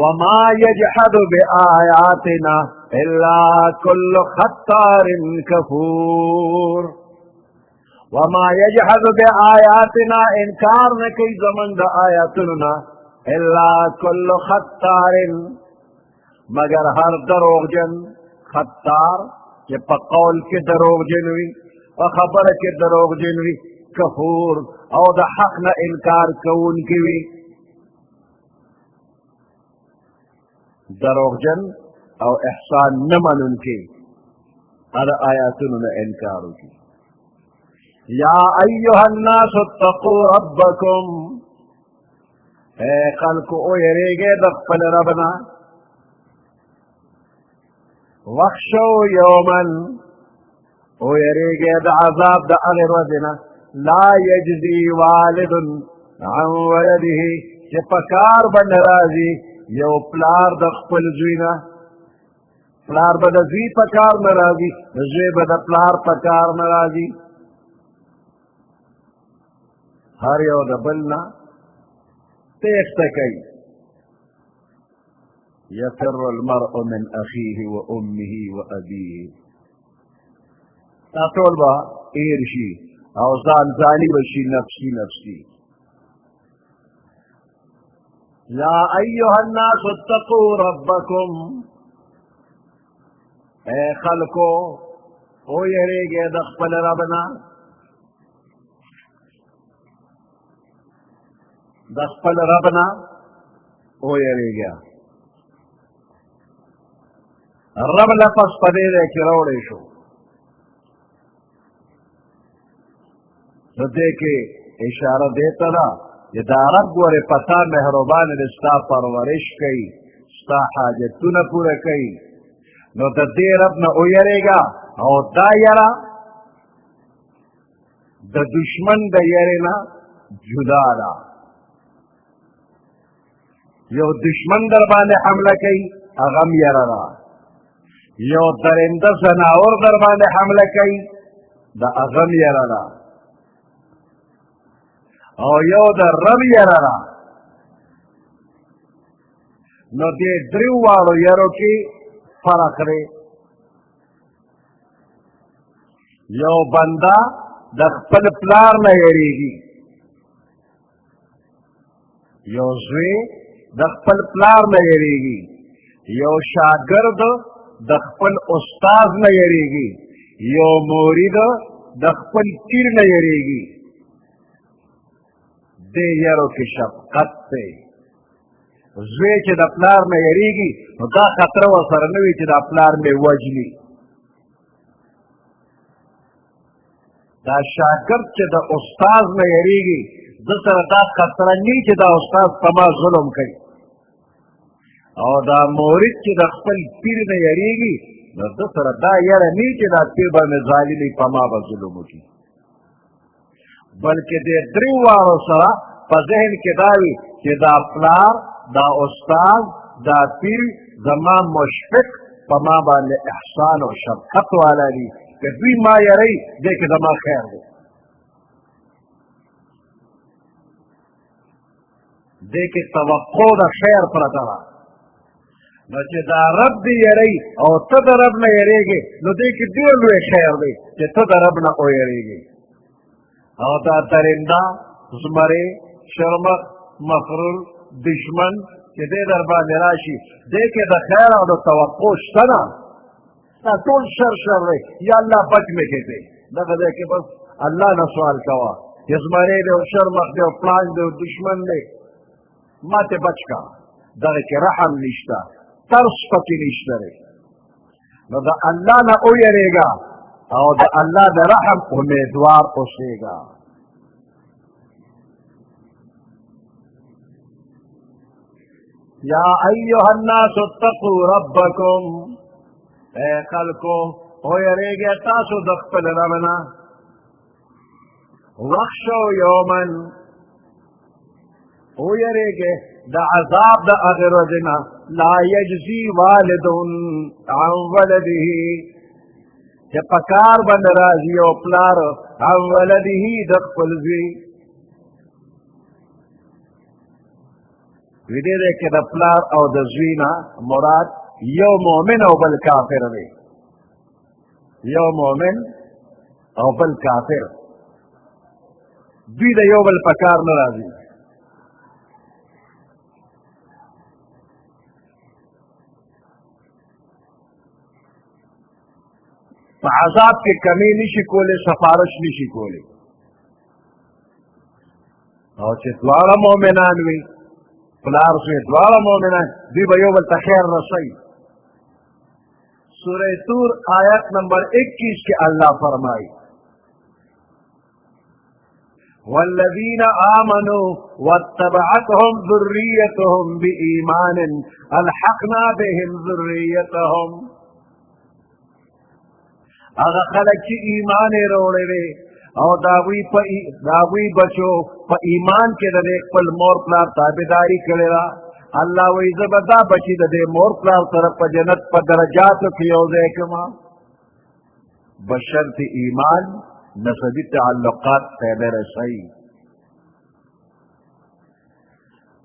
وما يجحد بآياتنا إلا كل ختار كفور. وما يجحد بآياتنا انکار نکی زمن دا آیاتنا الا كل ختار مگر ہر دروغجن. ختار کہ پا قول کے دروغجن وی پا خبر کے دروغجن وی کفور او دا حق نا انکار کون کی وی. دروغجن او احسان نمن ان کی ار آیاتن نا انکارو کی. یا ایوہ الناس اتقوا ربکم اے خلق او یریگے دخل ربنا. وخشو یومن او یریگے دا عذاب دا اغیر وزنا لا یجزی والد عن ولده چه پکار بن رازی یو پلار د خپل زوینا. پلار به د زوی پکار نه راځي زوی به د پلار پکار نه راځي. هر یو د بل نه تیښته کوي. یفر المرء من اخیه و امه و ابیه. دا ټول به ایر شي او ځان ځاني به شي نفسي نفسي. یا ایها الناس اتقوا ربکم اے خلقو او یریگے د خپل ربنا. د خپل ربنا او یریگے. رب لفظ پدې دی چې راوړی شو نو دې کې اشاره دیتا ده چې دا رب ګورې پتا مهربان دی ستا پرورش کوي ستا حاجتونه پوره کوي. نو د دې رب نه ویریږه او دا یره د دشمن د یرې نه جدا ده. یو دشمن در باندې حمله کوي هغه هم یره ده. یو درنده زناور در باندې حمله کوي د هغه هم یره ده. او یو د رب یره ده. نو دې دریو واړو یرو کې فرق دی. یو بنده د خپل پلار نه یریږي. یو زوی د خپل پلار نه یریږي. یو شاګرد د خپل استاد نه یریږي. یو مرید د خپل پیر نه یریږي. دې یرو کې شفقت دی. زوی چې د پلار نه یریږي نو دا خطره ورسره نه وي چې دا پلار مې وجني. دا شاګرد چې د استاد نه یریږي ده سره دا خطره نه چې دا استاد په ما ظلم کوي. او دا مرید چې د خپل پیر نه یریږي نو ده سره دا یره نه چې دا پیر به مې ظالمي په ما به ظلم وکړي. بلکې دې درې واړو سره په ذهن کې دا وي چې دا پلار دا استاد دا پیر زما مشفق په ما باندې احسان او شفقت والا دي. که دوی ما یری دې کې زما خیر دی. دې کې توقع د خیر پرته ده. نو چې دا رب دې یری او ته د رب نه یریږې نو دې کې ډېر لوی خیر دی چې ته د رب نه ویریږې. او دا درنده زمرې شرمخ مفرور دشمن چې دې در باندې راشي دې کې د خیر او د توقع شته نه. دا ټول شر شر دی. یا الله بچ مې کې دی. دغه ځای کې بس الله نه سوال کوه چې زمرې دی او شرمخ دی او پلان دی او دشمن دی ما ته بچ کا. دغه کې رحم نشته ترس پکې نشته دی. نو د الله نه ویریږه او د الله د رحم امیدوار اوسېږه. یا ایها الناس اتقوا ربکم اے خلقو ویریږه تاسو د خپل رب نه. واخشوا یوما ویریږه د عذاب د هغې ورځې نه لا یجزي والد عن ولده چې په کار باندې راځي او پلار عن ولده د خپل زوی ویدې دی کې د پلار او د زوی نه مراد یو مؤمن او بل کافر دی یو مؤمن او بل کافر دوی د یو بل په کار نه راځي په عذاب کې کمی نشي کولی سفارش نشي کولی او چې دواړه مؤمنان وي پلار زوی دواړه مؤمنان دوی به یو بل ته خیر رسوي سورہ طور آیت نمبر 21 کے اللہ فرمائی والذین آمنوا واتبعتهم ذریتهم بإیمان الحقنا بهم ذریتهم اگر خلق چی ایمان روڑے وے او داوی بچو پا ایمان کے دے خپل مور پلار تابعداری کرے را اللہ وی زبدا بچی دے مور پلار طرف پا جنت پا درجاتو کی یوزے کما بشرط ایمان نسبی تعلقات پیدا رسائی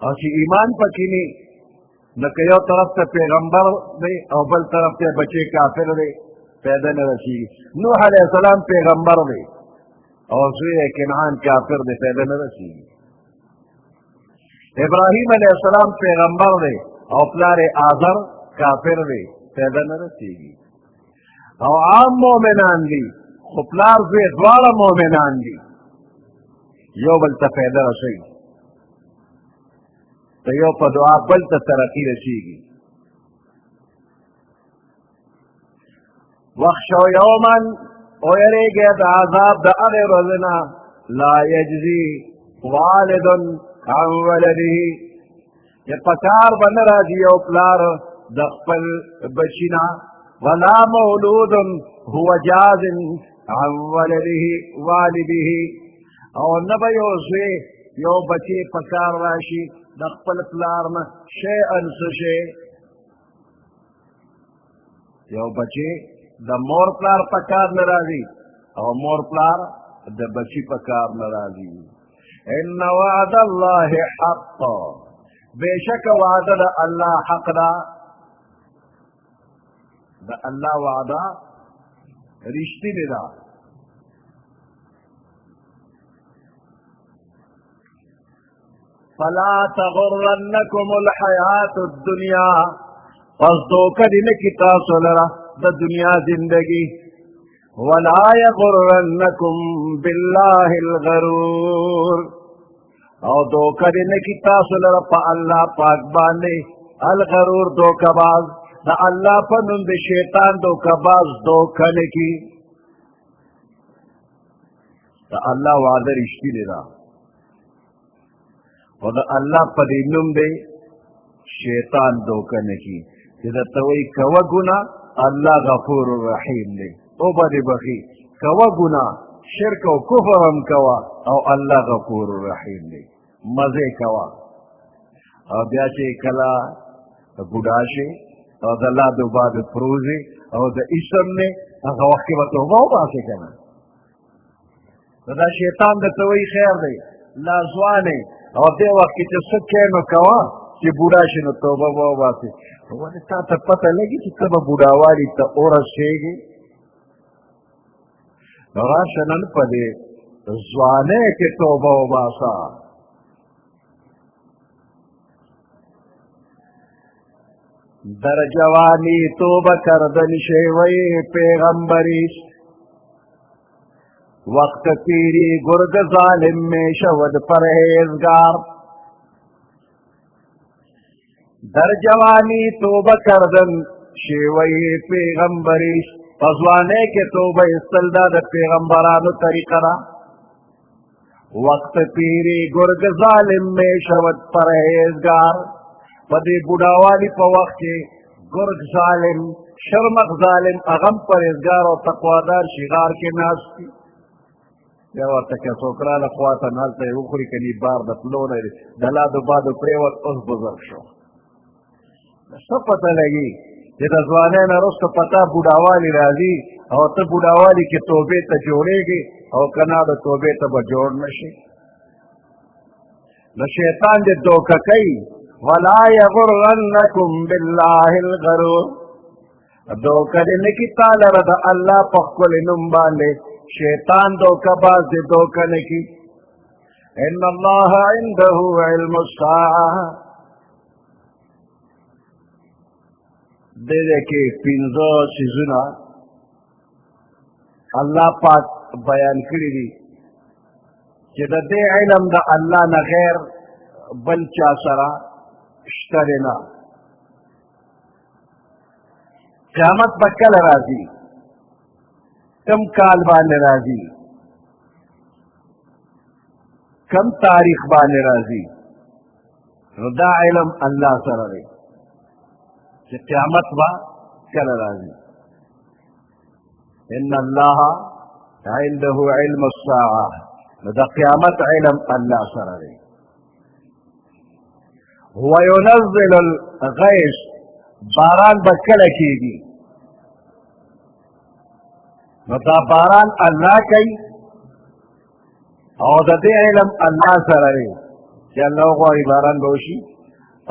او چی ایمان پا کینی نکیو طرف تا پیغمبر دے او بل طرف تا بچے کافر دے پیدا نرسی نوح علیہ السلام پیغمبر دے اور سوئے کنعان کافر دے پیدا نرسی ابراہیم علیہ السلام پیغمبر دے او پلار آذر کافر دے پیدا نرسی او عام مومنان دی خو پلار دے دوارا مومنان دی یو بل تا پیدا رسی تو یو پا دعا بل تا ترقی رسی گی وخشو یومن او یری گیا دا عذاب دا اغیر رزنا لا یجزی والد عن ولده یہ پکار بن راجی او پلار دا خپل بچینا ولا مولود هو جاز عن ولده والده او نبا یو سوی یو بچی پکار راشی دا خپل پلارنا شیئن سشی یو بچی دا مور پلار پکار نرازی او مور پلار دا بچی پکار نرازی ان وعد اللہ حق بے شک وعد دا اللہ حق دا اللہ وعدہ رشتی دا فلا تغرنکم الحیات الدنیا پس دوکہ دنکی تاسو لرا دا دنیا زندگی ولا یغرنکم باللہ الغرور او دوکہ دنکی تاسو لرا پا اللہ پاک باندے الغرور دوکہ باز دا اللہ پا نند شیطان دوکہ باز دوکہ نکی دا اللہ وعدہ رشتی دے دا و دا اللہ پا دی نند شیطان دوکہ نکی دا توئی کوا گنا اللہ غفور الرحیم لے او بدی بخی کوا گنا شرک و کفر ہم کوا او اللہ غفور الرحیم لے مزے کوا او بیاچے کلا بڑاشے او دا لا دو بعد پروزے او دا اسم نے اگا وقت با توبہ باسے کنا دا شیطان دا توئی خیر دے لازوانے او دے وقت چا سکے نو کوا چی بڑاشے نو توبہ باسے ولی تا تا پتہ لگی چی تبا بڑاوالی تا اورس شیگی راشنن پدے زوانے کے توبہ و باسا در جوانی توبہ کردن شیوئی پیغمبریش وقت پیری گرگ ظالم میں شود پرہیزگار در جوانی توبہ کردن شیوئی پیغمبریش پزوانے کے توبہ استلدہ دا پیغمبرانو طریقہ را وقت پیری گرگ ظالم میں شود پرہیزگار پدی بڑاوالی پا وقت گرگ ظالم شرمق ظالم اغم پرہیزگار و تقوادار شغار کے ناس کی یا ورطا کیا سوکرا لخواتا نالتا اخری کنی بار دپلونا دلا دو بادو پریوت اس بزرگ شو سب پتہ لگی کہ دزوانے نہ رست پتہ بڑھاوالی راضی او ته بوډاوالي کې توبې ته جوړېږي او که نه د توبې ته به جوړ نه شي. نو شیطان دې دوکه کوي ولا یغرنکم بالله الغرور، دوکه دې نه کي تا لره د الله په ښکلي نوم باندې. شیطان دوکه باز دې دوکه نه کي. ان الله عنده علم الساعه، دې کې پنځه څیزونه الله پاک بیان کړي دي چې د دې علم د الله نه غیر بل چا سره شته دی نه. قیامت به کله راځي، کم کال باندې راځي، کم تاریخ باندې راځي، نو دا علم الله سره دی چې قیامت به کله راځي. ان الله عنده علم الساعه، نو د قیامت علم الله سره دی. هو ينزل الغیث، باران به کله کېږي، نو دا باران الله کوي او د دې علم الله سره دی چې الله غواړي باران به وشي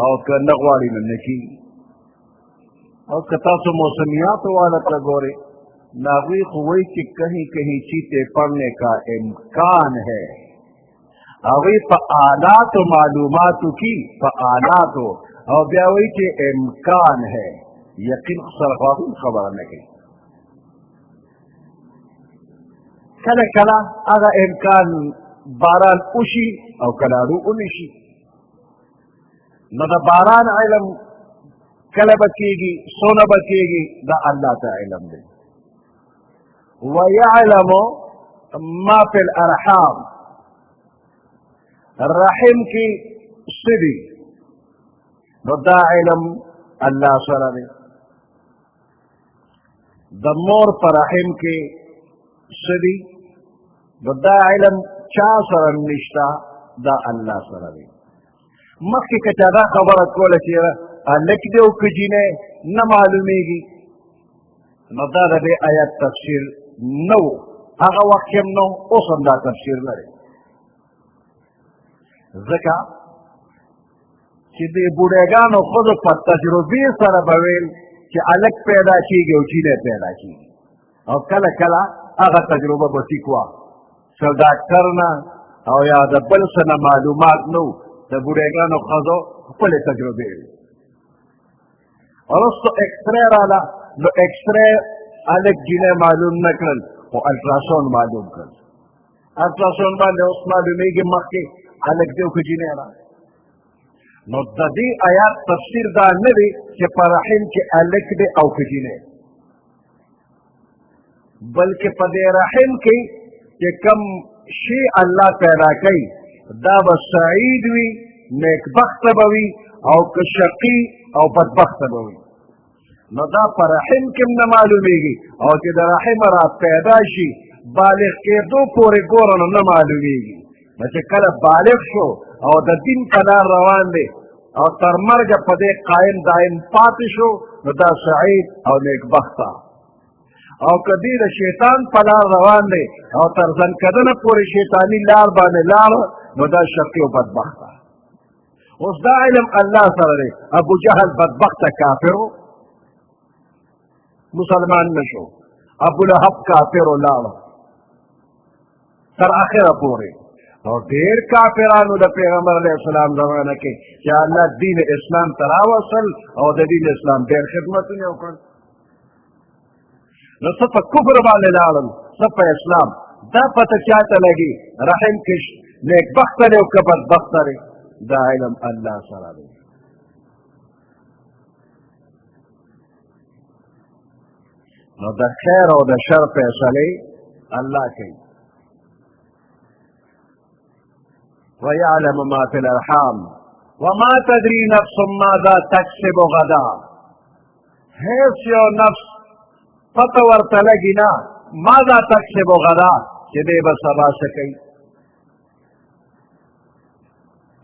او که نه غواړي نو نه کېږي. او که تاسو موسمیاتو والا ته ګورئ نو هغوی خو وایي چې کہیں کہیں چیتے پڑنے کا امکان ہے. هغوی په آلاتو معلوماتو کی په آلاتو او بیا وایي چې امکان ہے، یقین سره خو هغوی خبره نه کوي. کله کله هغه امکان باران وشي او کله ونه شي. نو د باران علم کله به کېږي، څونه به کېږي، دا الله ته علم دی. ويعلم ما في الارحام، رحم کی سدی، نو دا علم الله سره دی. د مور پر رحم کې سدی، نو دا علم چا سره نشته، دا الله سره دی. مخکې که چا دا خبره کوله چې هلک دی او که جینۍ نه معلومیږي، نو دا د دې آیت تفسیر نو هغه وخت هم نو، اوس هم دا تفسیر لري. ځکه چې د بوډاګانو ښځو په تجربې سره به ویل چې هلک پیدا کېږي او جینۍ پیدا کېږي، او کله کله هغه تجربه به ټیک وه، څه ډاکټر نه او یا د بل څه نه معلومات نه وو، د بوډاګانو ښځو خپلې تجربې وي. وروستو اکسرې راله، نو اکسرې هلک جینۍ معلوم نه کړل خو الټراساونډ معلوم کړل. الټراساونډ باندې اوس معلومیږي مخکې هلک دی او که جینۍ ده. نو د دې آیات تفسیر دا نه دی چې په رحم کې هلک دی او که جینۍ، بلکې په دې رحم کې چې کوم شی الله پیدا کوي دا به سعید وي، نیکبخته به وي، او که شقي او بدبخته به وي. نو دا په رحم کې هم نه معلومیږي، او چې د رحم را پیدا شي بالغ کېدو پورې ګوره نو نه معلومیږي. نو چې کله بالغ شو او د دین په لار روان دی او تر مرګه په دې قایم دایم پاتې شو، نو دا سعید او نیکبخته. او که دی د شیطان په لار روان دی او تر ځنکدنه پورې شیطاني لار باندې لاړ، نو دا شقي او بدبخته. اوس دا علم الله سره دی. ابو جهل بدبخته کافر و، مسلمان نشو. ابو لهب کافر لاړ تر اخره پورې. او ډېر کافرانو د پیغمبر علیه السلام زمانه کې چې الله دین اسلام ته راوصل او د دین اسلام ډېر خدمتونه یې وکړل. نو څه په کفر باندې لاړل، څه په اسلام. دا پته چاته لګي رحم کې نیکبخته دی او که بدبخته دی، دا علم الله سره دی. نو د خیر او د شر فیصلې الله کوي. ويعلم ما في الارحام وما تدري نفس ماذا تكسب غدا. هیڅ یو نفس پته ورته لګي نه ماذا تکسب غدا، چې دی به سبا څه کوي.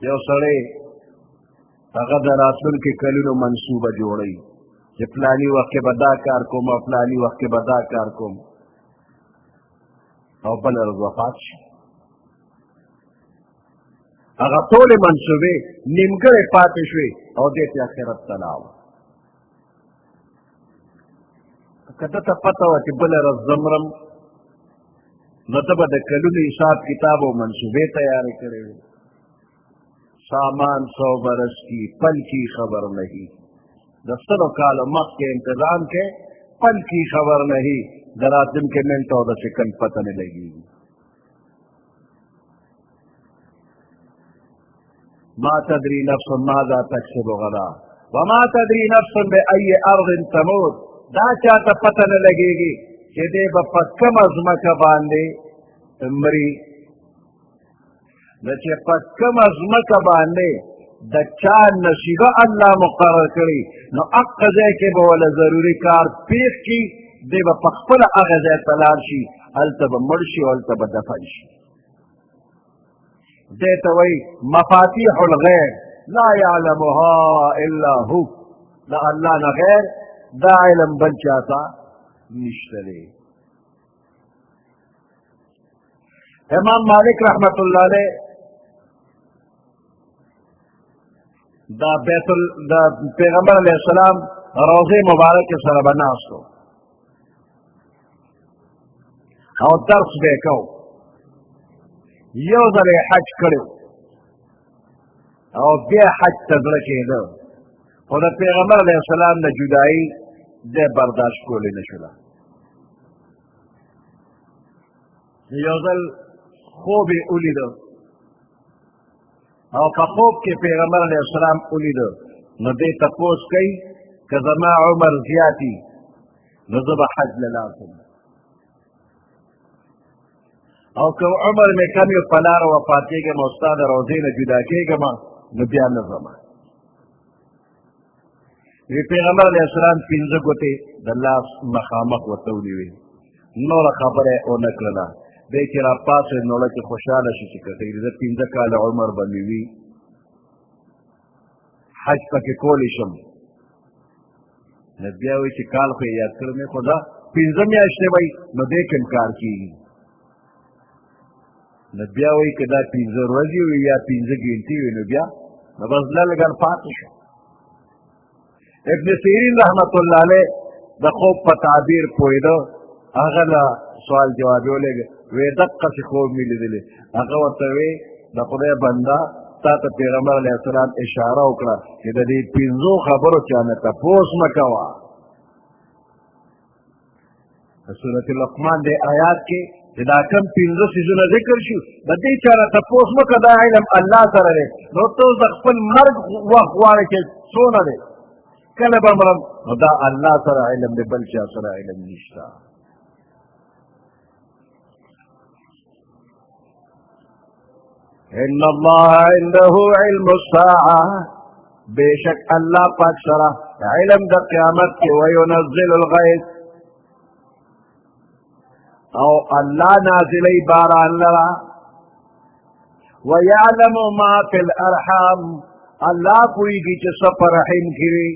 یو سړی هغه د راتلونکي کلونو منصوبه جوړوي چې فلاني وخت کې به دا کار کوم او فلاني وخت کې به دا کار کوم، او بله ورځ وفات شي. هغه ټولې منصوبې نیمګړې پاتې شوې او دې ته آخرت ته لاړ. که ده ته پته وه چې بله ورځ زه مرم، نو ده به د کلونو حساب کتاب او منصوبې تیارې کړې وې. سامان 100 برس کی پل کی خبر نہیں، د سلو کالو مخکې انتظام کې پل کی خبر نہیں، د راتلونکي منټ او د سکند پته نه لګېږي. ما تدری نفس ماذا تکسب غدا وما تدری نفس بأي أرض تموت. دا چاته پته نه لګېږي چې دی به په کومه ځمکه باندې مري. نو چې په کومه ځمکه باندې د چا نصیبه الله مقرر کړي، نو هغه ځای کې به وله ضروري کار پیښ کړي، دی به په خپله هغه ځای ته لاړ شي، هلته به مړ شي او هلته به دفن شي. دې ته وایي مفاتیح الغیب لا یعلمها الا هو. د الله نه غیر دا علم بل چاته نشته دی. امام مالک رحمت الله علیه دا پیغمبر علیه السلام روضه مبارک سره به ناست و او درس به یې کو. یو ځل یې حج کړی او بیا حج ته زړه کېده، خو د پیغمبر علیه السلام نه جدایي دی برداشت کولی نه شوله. یو ځل خوب یې ولیده او په خوب کې پیغمبر علیه السلام ولیده، نو دی تپوس کوي که زما عمر زیاتي نو زه به حج له لاړ شم، او که عمر مې کم وي په لاره وفاتېږم او ستا د روضې نه جدا کېږم نو بیا نه ځم. پیغمبر علیه السلام 5 ګوتې د لاس مخامخ ورته ونیوې، نوره خبره یې ونه کړله. دی چې راپاڅېد نو لکه خوشحاله شي چې که زه 15 کاله عمر به مې وي حج پکې کولی شم. نو بیا وایي چې کال خو یې یاد کړی مې، خو دا 15 میاشتې وایي نو دې کې هم کار کېږي. نو بیا وایي که دا 15 ورځې وي یا 15 ګنټې وي نو بیا نو بس لږ پاتې شو. ابن سیرین رحمت الله علیه د خوب په تعبیر پوهېده، هغه له سوال جواب یې ولېږه، وی دقسې خوب مې لیدلی. هغه ورته وی د خدای بنده تا ته پیغمبر علیه السلام اشاره وکړه چې د دې 5 خبرو چا نه تپوس مه کوه. په سورت لقمان دې آیات کې چې دا کوم 15 څیزونه ذکر شو، د دې چا نه تپوس مه کوه، دا علم الله سره دی. نو ته اوس د خپل مرګ وخت غواړې چې څونه دی، کله به مرم، نو دا الله سره علم دی، بل چا سره علم نشته. ان الله عنده علم الساعه، بشک الله پاک سره علم د قیامت کې، وينزل الغیث، او الله نازلی باران لرا، ويعلم ما في الارحام، الله پوهیږي چې څه په رحم کې وي.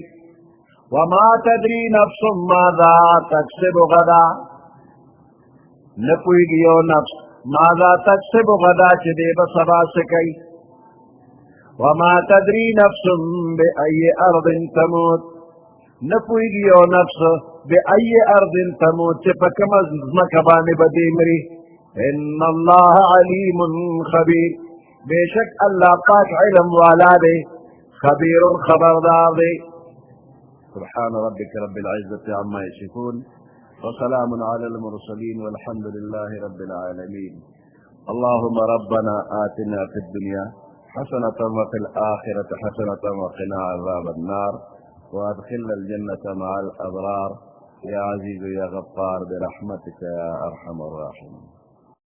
وما تدري نفس ماذا تکسب غدا، نه پوهیږي یو نفس ماذا تکسب غدا چې دی به سبا څه کوي. وما تدري نفس بأي أرض تموت، نه پوهیږي یو نفس بأي أرض تموت چې په کومه ځمکه باندې به دی مري. ان الله علیم خبیر، بشک الله پاک علم والا دی، خبیر خبردار دی. سبحان ربك رب العزة عما يصفون وسلام على المرسلين والحمد لله رب العالمين. اللهم ربنا آتنا في الدنيا حسنة وفي الآخرة حسنة وقنا عذاب النار وأدخلنا الجنة مع الأبرار يا عزيز يا غفار برحمتك يا أرحم الراحمين.